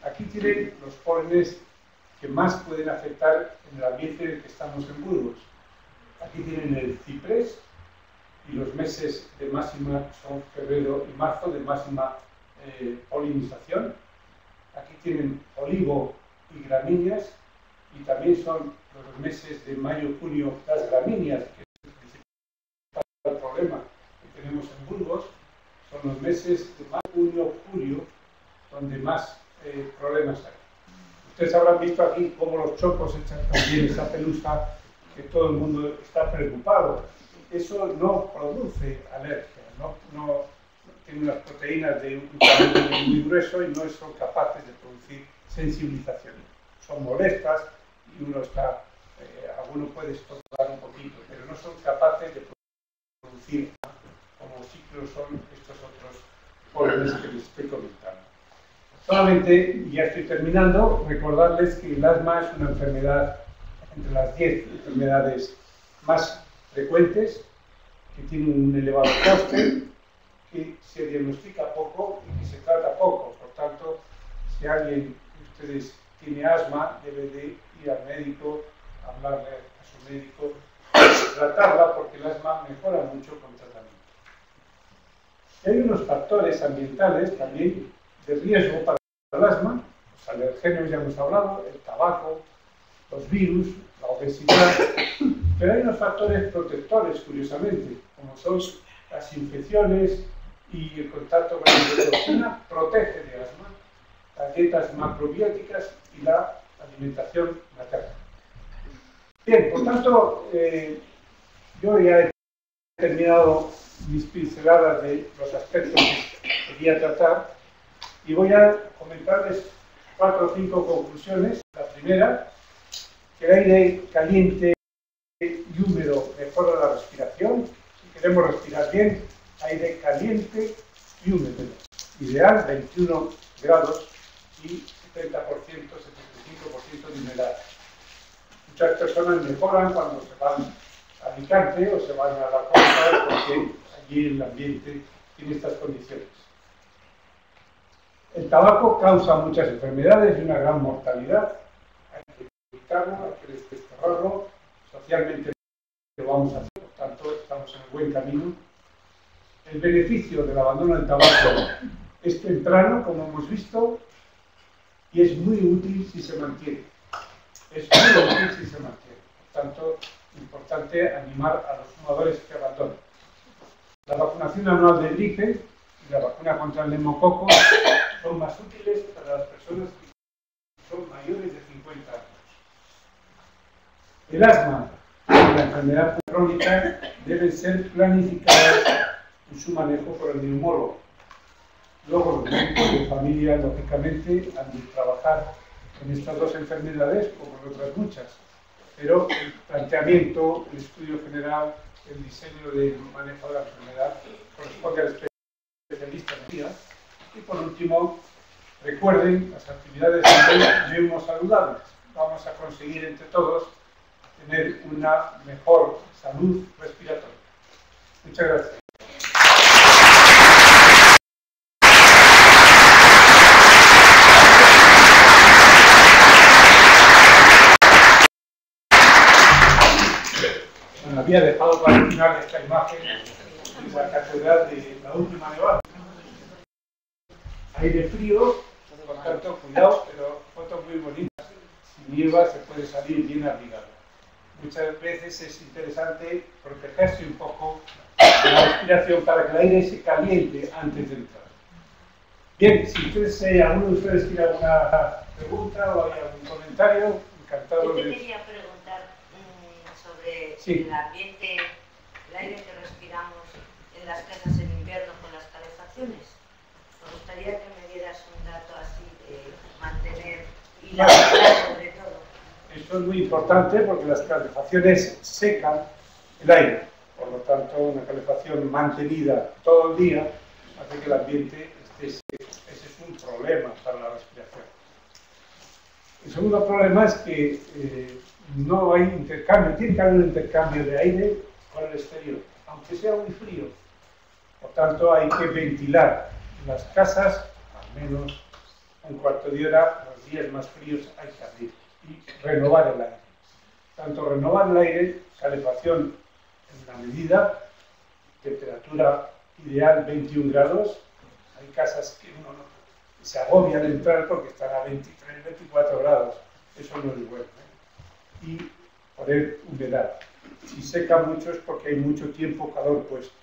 Aquí tienen los pólenes que más pueden afectar en el ambiente en el que estamos en Burgos. Aquí tienen el ciprés y los meses de máxima son febrero y marzo, de máxima polinización. Aquí tienen olivo y gramíneas y también son los meses de mayo y junio las gramíneas, que es el principal problema que tenemos en Burgos. Son los meses de mayo, junio, julio, donde más problemas hay. Ustedes habrán visto aquí cómo los chopos echan también esa pelusa, que todo el mundo está preocupado. Eso no produce alergia, no tiene unas proteínas de un tamaño muy grueso y no son capaces de producir sensibilización. Son molestas y uno está, alguno puede estornudar un poquito, pero no son capaces de producir, como sí que lo son estos otros pólenes que les estoy comentando. Solamente, y ya estoy terminando, recordarles que el asma es una enfermedad entre las 10 enfermedades más frecuentes, que tiene un elevado coste, que se diagnostica poco y que se trata poco. Por tanto, si alguien de ustedes tiene asma, debe de ir al médico, hablarle a su médico, tratarla, porque el asma mejora mucho con tratamiento. Y hay unos factores ambientales también de riesgo para el asma. Los alergenos ya hemos hablado, el tabaco, los virus, la obesidad, pero hay unos factores protectores, curiosamente, como son las infecciones y el contacto con la endotoxina, protege de asma, las dietas macrobióticas y la alimentación materna. Bien, por tanto, yo ya he terminado mis pinceladas de los aspectos que quería tratar y voy a comentarles 4 o 5 conclusiones. La primera, que el aire caliente y húmedo mejora la respiración. Si queremos respirar bien, aire caliente y húmedo. Ideal 21 grados y 70%, 75% de humedad. Muchas personas mejoran cuando se van a Alicante o se van a la costa, porque allí el ambiente tiene estas condiciones. El tabaco causa muchas enfermedades y una gran mortalidad. Hay que evitarlo, hay que desterrarlo. Socialmente lo vamos a hacer, por tanto estamos en el buen camino. El beneficio del abandono del tabaco es temprano, como hemos visto, y es muy útil si se mantiene. Es muy útil si se mantiene. Por tanto, es importante animar a los fumadores que abandonen. La vacunación anual de gripe y la vacuna contra el neumococo son más útiles para las personas que son mayores de 50 años. El asma y la enfermedad crónica deben ser planificadas en su manejo por el neumólogo. Luego, los médicos de familia, lógicamente, han de trabajar en estas dos enfermedades, como en otras muchas. Pero el planteamiento, el estudio general, el diseño del manejo de la enfermedad corresponde al especialista en vida. Y por último, recuerden las actividades de vivimos saludables. Vamos a conseguir entre todos tener una mejor salud respiratoria. Muchas gracias. Bueno, había dejado para el final esta imagen de la catedral de la última nevada. Aire frío, por tanto, cuidado, pero fotos muy bonitas. Si nieva se puede salir bien abrigado. Muchas veces es interesante protegerse un poco de la respiración para que el aire se caliente antes de entrar. Bien, si ustedes, alguno de ustedes tiene alguna pregunta o hay algún comentario, encantado
Yo
de...
te quería preguntar sobre
Sí.
el ambiente, el aire que respiramos en las casas en invierno con las calefacciones. Me gustaría que me dieras un dato así de mantener sobre todo.
Esto es muy importante porque las calefacciones secan el aire. Por lo tanto, una calefacción mantenida todo el día hace que el ambiente esté seco. Ese es un problema para la respiración. El segundo problema es que no hay intercambio, tiene que haber un intercambio de aire con el exterior, aunque sea muy frío. Por tanto, hay que ventilar las casas, al menos un cuarto de hora, los días más fríos hay que abrir y renovar el aire. Tanto renovar el aire, calefacción en la medida, temperatura ideal 21 grados, hay casas que uno no se agobia al entrar porque están a 23, 24 grados, eso no es bueno, ¿eh? Y poner humedad. Si seca mucho es porque hay mucho tiempo calor puesto.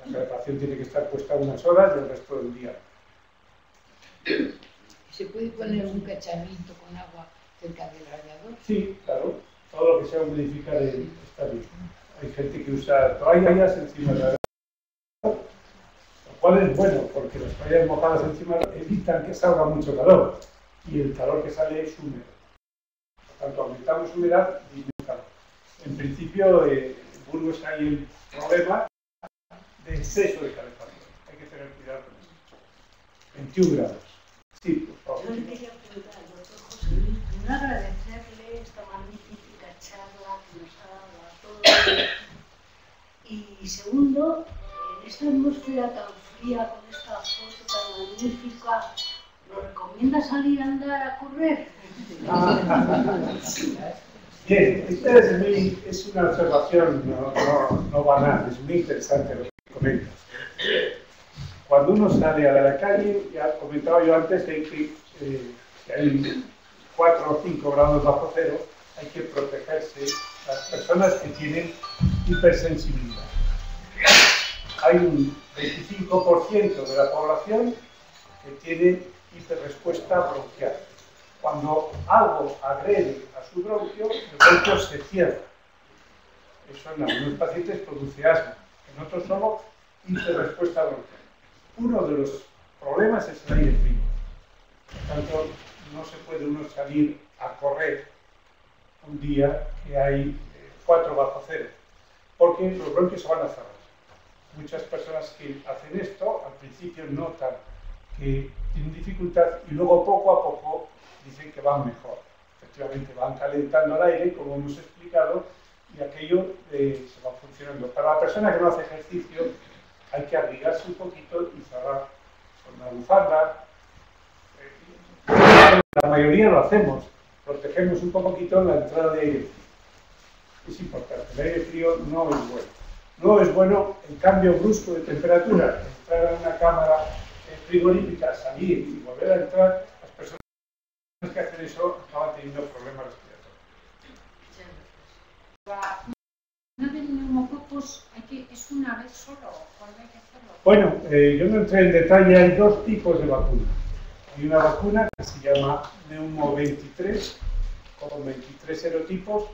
La calefacción tiene que estar puesta unas horas y el resto del día.
¿Se puede poner un cacharrito con agua cerca del radiador?
Sí, claro, todo lo que sea humidificar está bien. Hay gente que usa toallas encima del radiador, lo cual es bueno porque las toallas mojadas encima evitan que salga mucho calor y el calor que sale es húmedo. Por tanto, aumentamos humedad y disminuimos calor. En principio, en Burgos hay el problema de exceso de calefacción. Hay que tener cuidado con eso. 21 grados. Sí, por favor.
Yo le quería preguntar al doctor José Luis, primero agradecerle esta magnífica charla que nos ha dado a todos. Y segundo, en esta atmósfera tan fría, con esta foto tan magnífica, ¿nos recomienda salir a andar a correr?
Bien, esta es una observación no banal, es muy interesante lo que comentas. Cuando uno sale a la calle, ya comentaba yo antes que hay 4 o 5 grados bajo cero, hay que protegerse las personas que tienen hipersensibilidad. Hay un 25% de la población que tiene hiperrespuesta bronquial. Cuando algo agrede a su bronquio, el bronquio se cierra. Eso en algunos pacientes produce asma, en otros solo hiperrespuesta bronquial. Uno de los problemas es el aire frío. Por tanto, no se puede uno salir a correr un día que hay 4 bajo cero, porque los bronquios se van a cerrar. Muchas personas que hacen esto, al principio notan que tienen dificultad y luego poco a poco dicen que van mejor. Efectivamente, van calentando el aire, como hemos explicado, y aquello se va funcionando. Para la persona que no hace ejercicio, hay que abrigarse un poquito y cerrar con una bufanda. La mayoría lo hacemos, protegemos un poquito la entrada de aire frío. Es importante, el aire frío no es bueno. No es bueno el cambio brusco de temperatura, entrar en una cámara frigorífica, salir y volver a entrar. Las personas que hacen eso acaban teniendo problemas respiratorios.
La vacuna del neumococos es una vez solo, ¿cuándo hay que hacerlo?
Bueno, yo no entré en detalle, hay 2 tipos de vacunas. Hay una vacuna que se llama Neumo 23, con 23 serotipos,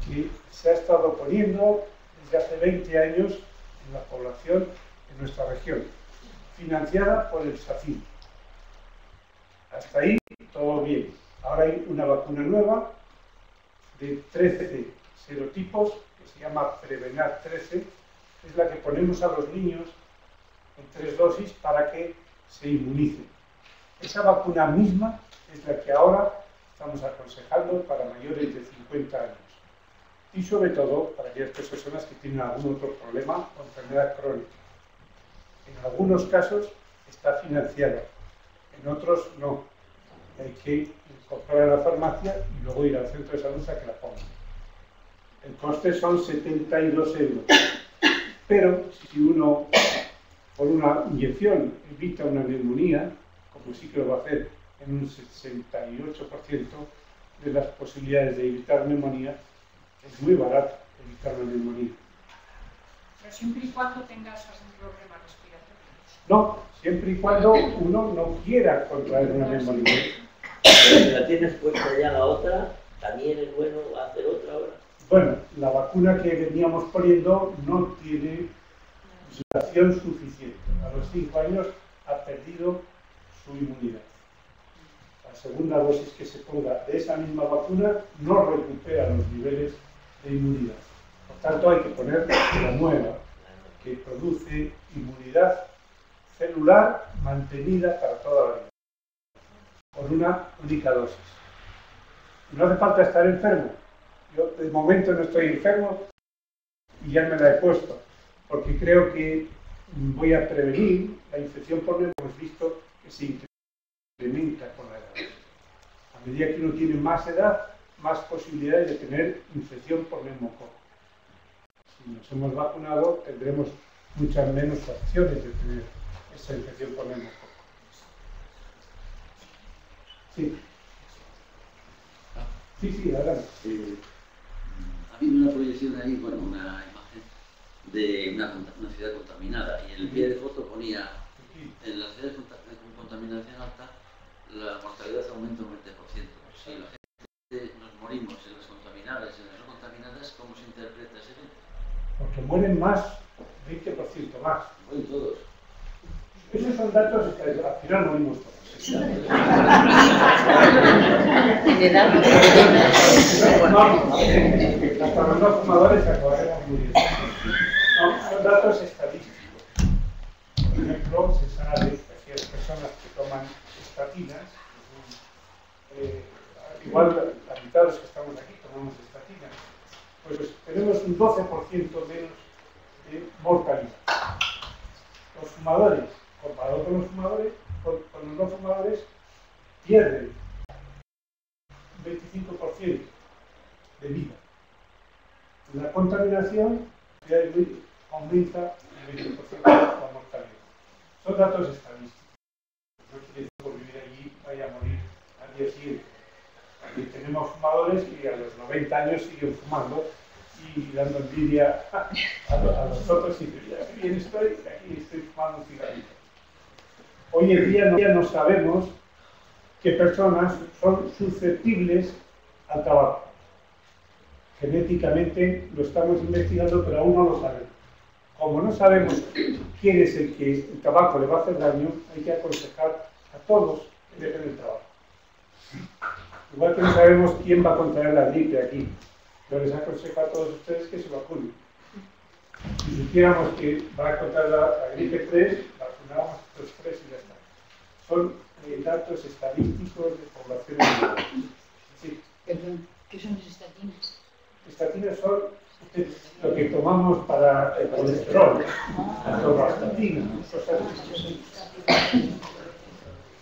que se ha estado poniendo desde hace 20 años en la población de nuestra región, financiada por el SACIR. Hasta ahí todo bien. Ahora hay una vacuna nueva de 13 serotipos que se llama Prevenar 13, es la que ponemos a los niños en 3 dosis para que se inmunicen. Esa vacuna misma es la que ahora estamos aconsejando para mayores de 50 años y sobre todo para aquellas personas que tienen algún otro problema o enfermedad crónica. En algunos casos está financiada, en otros no. Hay que comprar en la farmacia y luego ir al centro de salud a que la pongan. El coste son 72 euros. Pero si uno, por una inyección, evita una neumonía, como sí que lo va a hacer en un 68% de las posibilidades de evitar neumonía, es muy barato evitar la neumonía.
Pero siempre y cuando tengas algún problema respiratorio.
No, siempre y cuando uno no quiera contraer una neumonía.
Pero si la tienes puesta ya la otra, también es bueno hacer otra ahora.
Bueno, la vacuna que veníamos poniendo no tiene duración suficiente. A los 5 años ha perdido su inmunidad. la segunda dosis que se ponga de esa misma vacuna no recupera los niveles de inmunidad. Por tanto, hay que poner la nueva, que produce inmunidad celular mantenida para toda la vida, por una única dosis. No hace falta estar enfermo. Yo de momento no estoy enfermo y ya me la he puesto, porque creo que voy a prevenir la infección por neumococo. Hemos visto que se incrementa con la edad. A medida que uno tiene más edad, más posibilidades de tener infección por neumococo. Si nos hemos vacunado, tendremos muchas menos opciones de tener esa infección por neumococo. Sí. Sí, adelante.
Ha habido una proyección ahí, bueno, una imagen de una ciudad contaminada, y en el pie de foto ponía, en las ciudades con contaminación alta, la mortalidad aumenta un 20%. Si la gente nos morimos en las contaminadas y en las no contaminadas, ¿cómo se interpreta ese evento?
Porque mueren más, 20% más.
Mueren todos.
Esos son datos que al final morimos todos. Hasta los no fumadores acabaremos muriendo. No, son datos estadísticos. Por ejemplo, se sabe que aquellas personas que toman estatinas, igual la mitad de los que estamos aquí tomamos estatinas, pues tenemos un 12% menos de mortalidad. Los fumadores, comparado con los fumadores, con los no fumadores, pierden un 25% de vida. La contaminación aumenta el 20% la mortalidad. Son datos estadísticos. No quiere decir que por vivir allí vaya a morir al día siguiente. Aquí tenemos fumadores que a los 90 años siguen fumando y dando envidia a los otros y dicen, ya bien estoy, aquí estoy fumando un cigarrillo. Hoy en día no sabemos qué personas son susceptibles al tabaco. Genéticamente lo estamos investigando, pero aún no lo sabemos. Como no sabemos quién es el que el tabaco le va a hacer daño, hay que aconsejar a todos que dejen el tabaco. Igual que no sabemos quién va a contraer la gripe aquí, yo les aconsejo a todos ustedes que se vacunen. Si supiéramos que va a contraer la gripe 3, vacunamos los 3 y ya está. Son datos estadísticos de población. Sí.
Perdón, ¿qué son las estatinas?
Estatinas son lo que tomamos para el colesterol, la torvastatina, cosas así.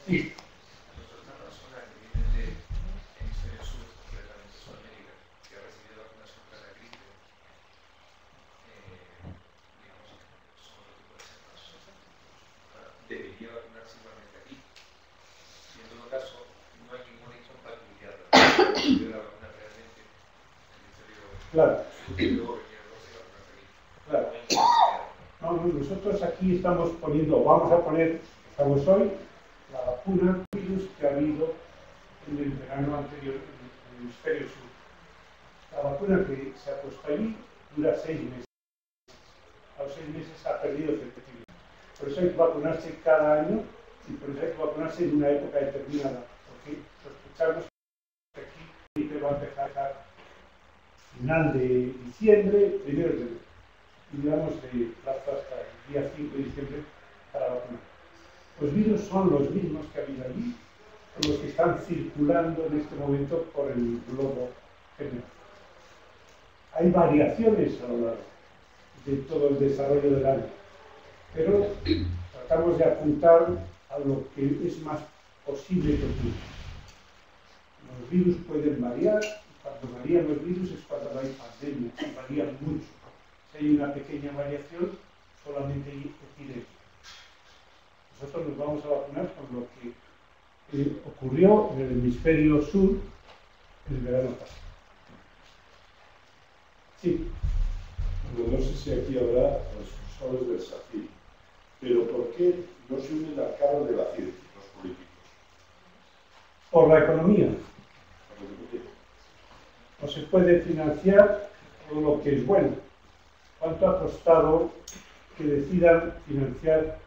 Sí.
Debería vacunarse igualmente aquí. Y en todo caso, no hay ninguna razón para cuidarla. La vacuna realmente en el periodo.
Claro.
Claro.
No, nosotros aquí estamos estamos hoy, la vacuna virus que ha habido en el verano anterior en el hemisferio sur. La vacuna que se ha puesto allí dura 6 meses. A los 6 meses ha perdido efectividad. Por eso hay que vacunarse cada año y por eso hay que vacunarse en una época determinada, porque sospechamos que aquí va a empezar a final de diciembre, primero de enero. Y digamos de plazo hasta el día 5 de diciembre para vacunar. Los virus son los mismos que ha habido allí, son los que están circulando en este momento por el globo general. Hay variaciones a lo largo de todo el desarrollo del año, pero tratamos de apuntar a lo que es más posible que ocurra. Los virus pueden variar, y cuando varían los virus es cuando no hay pandemias, y varían mucho. Si hay una pequeña variación, solamente hay epidemia. Nosotros nos vamos a vacunar con lo que ocurrió en el hemisferio sur el verano pasado. Sí.
Bueno, no sé si aquí habrá responsables del SACIR, pero ¿por qué no se unen al carro de la ciencia los políticos?
Por la economía. No se puede financiar todo lo que es bueno. ¿Cuánto ha costado que decidan financiar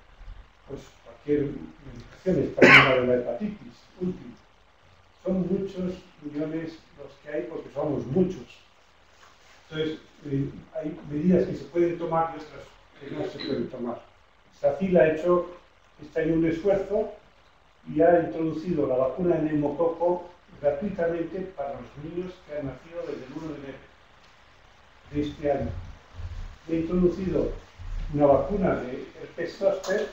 pues, cualquier medicación española de la hepatitis última? son muchos millones los que hay porque somos muchos. Entonces, hay medidas que se pueden tomar y otras que no se pueden tomar. SACIL ha hecho este año un esfuerzo y ha introducido la vacuna de neumococo gratuitamente para los niños que han nacido desde el 1 de enero de este año. Ha introducido una vacuna de herpes zóster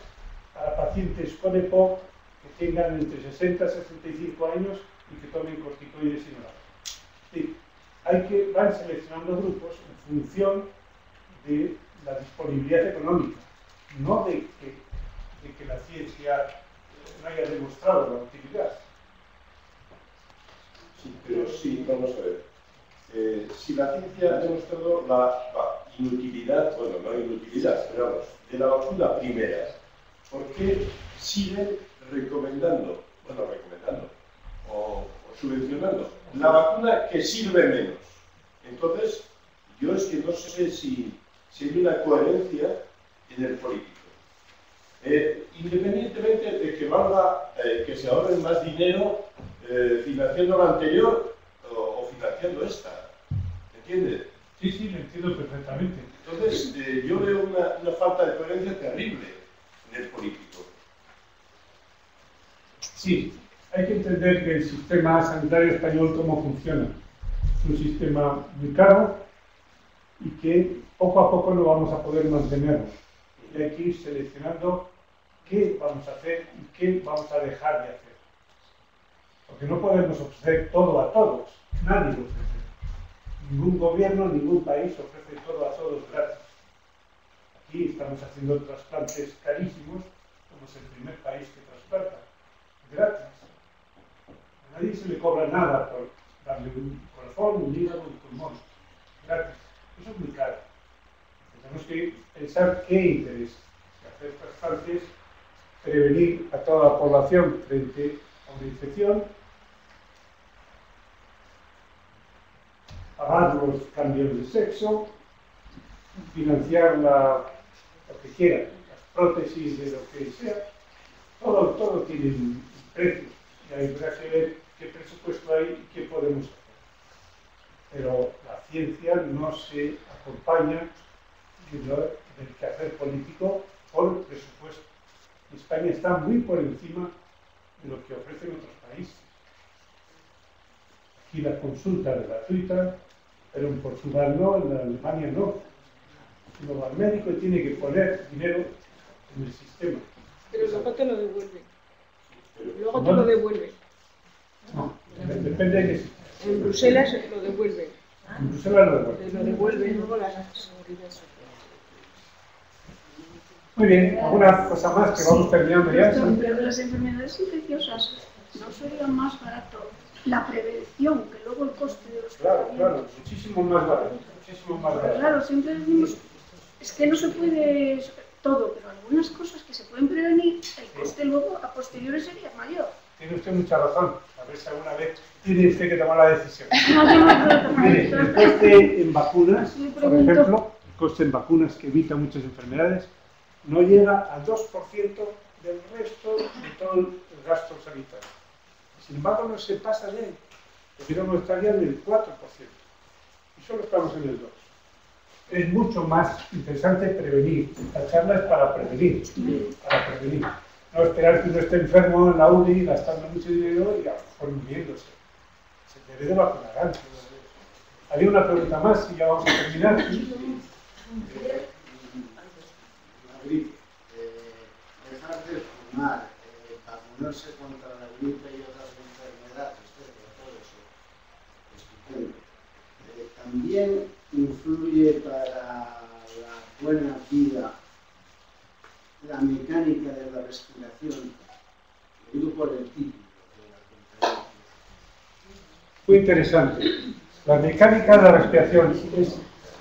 para pacientes con EPOC que tengan entre 60 y 65 años y que tomen corticoides inhalados. Sí, van seleccionando grupos en función de la disponibilidad económica, no de que la ciencia no haya demostrado la utilidad.
Sí, pero sí, vamos a ver. Si la ciencia ha demostrado la inutilidad, bueno, no inutilidad, pero vamos, de la vacuna primera, ¿por qué siguen recomendando o subvencionando la vacuna que sirve menos? Entonces, yo es que no sé si hay una coherencia en el político. Independientemente de que valga que se ahorren más dinero financiando la anterior o financiando esta. ¿Entiendes?
Sí, lo entiendo perfectamente.
Entonces, yo veo una falta de coherencia terrible en el político.
Sí, hay que entender que el sistema sanitario español cómo funciona. Es un sistema muy caro y que poco a poco no vamos a poder mantenerlo. Y hay que ir seleccionando qué vamos a hacer y qué vamos a dejar de hacer. Porque no podemos ofrecer todo a todos. Nadie lo ofrece. Ningún gobierno, ningún país ofrece todo a todos gratis. Aquí estamos haciendo trasplantes carísimos, somos el primer país que trasplanta gratis. A nadie se le cobra nada por darle un corazón, un hígado, un pulmón. Gratis. Eso es muy caro. Tenemos que pensar qué interesa. Hacer trasplantes, prevenir a toda la población frente a una infección, pagar los cambios de sexo, financiar lo que quiera, las prótesis de lo que sea, todo tiene un precio y habrá que ver qué presupuesto hay y qué podemos hacer. Pero la ciencia no se acompaña del quehacer político por presupuesto. España está muy por encima de lo que ofrecen otros países. Aquí la consulta es gratuita, pero en Portugal no, en Alemania no. Uno va al médico y tiene que poner dinero en el sistema.
Pero luego te lo devuelve. Luego te lo devuelve.
No, depende de qué sistema.
En Bruselas lo devuelve.
En Bruselas lo devuelve.
Te lo devuelve luego la seguridad social.
Muy bien, ¿alguna cosa más que vamos terminando ya?
Pero de las enfermedades infecciosas no sería más barato la prevención que luego el coste de los tratamientos.
Claro, muchísimo más barato.
Pero claro, siempre decimos, es que no se puede todo, pero algunas cosas que se pueden prevenir, el coste luego a posteriori sería mayor.
Tiene usted mucha razón. A ver si alguna vez tiene usted que tomar la decisión. Mire, el coste en vacunas, por ejemplo, el coste en vacunas que evita muchas enfermedades, no llega al 2% del resto de todo el gasto sanitario. Sin embargo, no se pasa de él. Deberíamos estar ya en el 4%. Y solo estamos en el 2%. Es mucho más interesante prevenir. La charla es para prevenir. No esperar que uno esté enfermo en la UDI, gastando mucho dinero y a lo mejor muriéndose. Se debe de vacunar antes. Había una pregunta más y ya vamos a terminar.
Dejar de fumar, vacunarse contra la gripe y otras enfermedades, todo eso, estupendo. También influye para la buena vida la mecánica de la respiración, lo digo por el título de la conferencia.
Muy interesante. La mecánica de la respiración es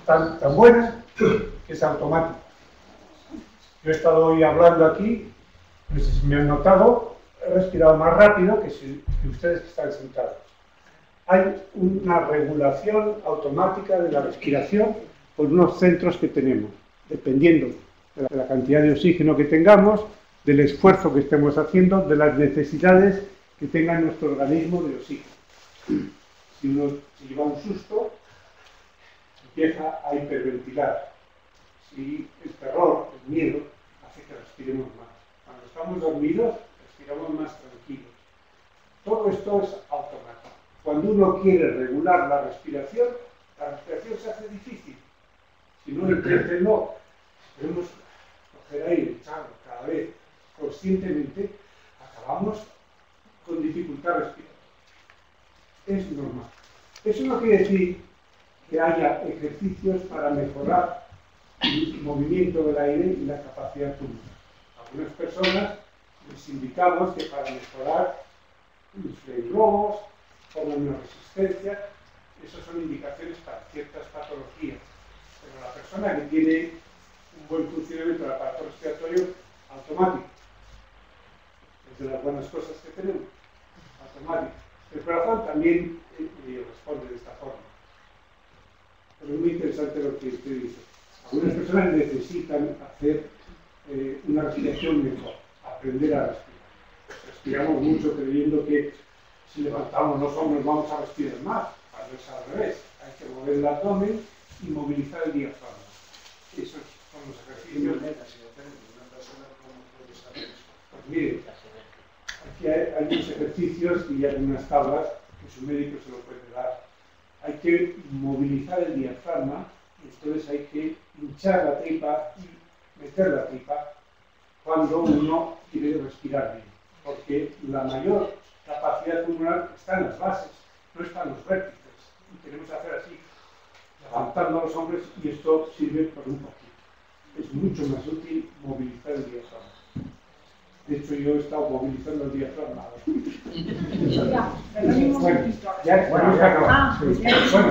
tan buena que es automática. Yo he estado hoy hablando aquí, no sé si me han notado, he respirado más rápido que ustedes que están sentados. Hay una regulación automática de la respiración por unos centros que tenemos, dependiendo de la cantidad de oxígeno que tengamos, del esfuerzo que estemos haciendo, de las necesidades que tenga nuestro organismo de oxígeno. Si uno se lleva un susto, empieza a hiperventilar. Si el terror, el miedo, hace que respiremos más. Cuando estamos dormidos, respiramos más tranquilos. Todo esto es automático. Cuando uno quiere regular la respiración se hace difícil. Si no, no. Debemos coger aire, echarlo cada vez conscientemente, acabamos con dificultad respiratoria. Es normal. Eso no quiere decir que haya ejercicios para mejorar el movimiento del aire y la capacidad pulmonar. A algunas personas les indicamos que para mejorar los globos, pongan una resistencia, esas son indicaciones para ciertas patologías. Pero la persona que tiene un buen funcionamiento del aparato respiratorio automático, es de las buenas cosas que tenemos, automático. El corazón también responde de esta forma. Pero es muy interesante lo que usted dice. Algunas personas necesitan hacer una respiración mejor, aprender a respirar. Respiramos mucho creyendo que si levantamos los hombros vamos a respirar más. Cuando es al revés. Hay que mover el abdomen y movilizar el diafragma. Esos son los ejercicios. Pues mire, aquí hay unos ejercicios y hay unas tablas que su médico se lo puede dar. Hay que movilizar el diafragma y entonces hay que hinchar la tripa y meter la tripa cuando uno quiere respirar bien. Porque la mayor capacidad pulmonar está en las bases, no está en los vértices. Y queremos hacer así, levantando los hombros, y esto sirve por un poquito. Es mucho más útil movilizar el diafragma. De hecho, yo he estado movilizando el diafragma. Bueno,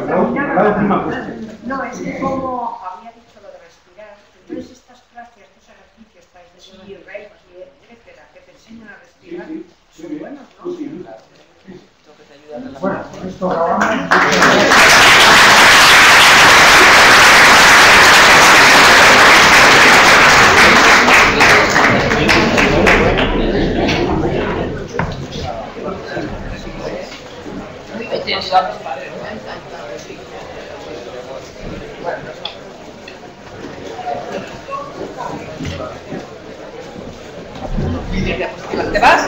la última cuestión.
No, es que como había dicho lo de respirar, entonces estas clases, estos ejercicios, Tai Chi, Reiki, etcétera, que te enseñan a respirar, son buenos, ¿no?
Bueno, con esto acabamos.
¿Te vas?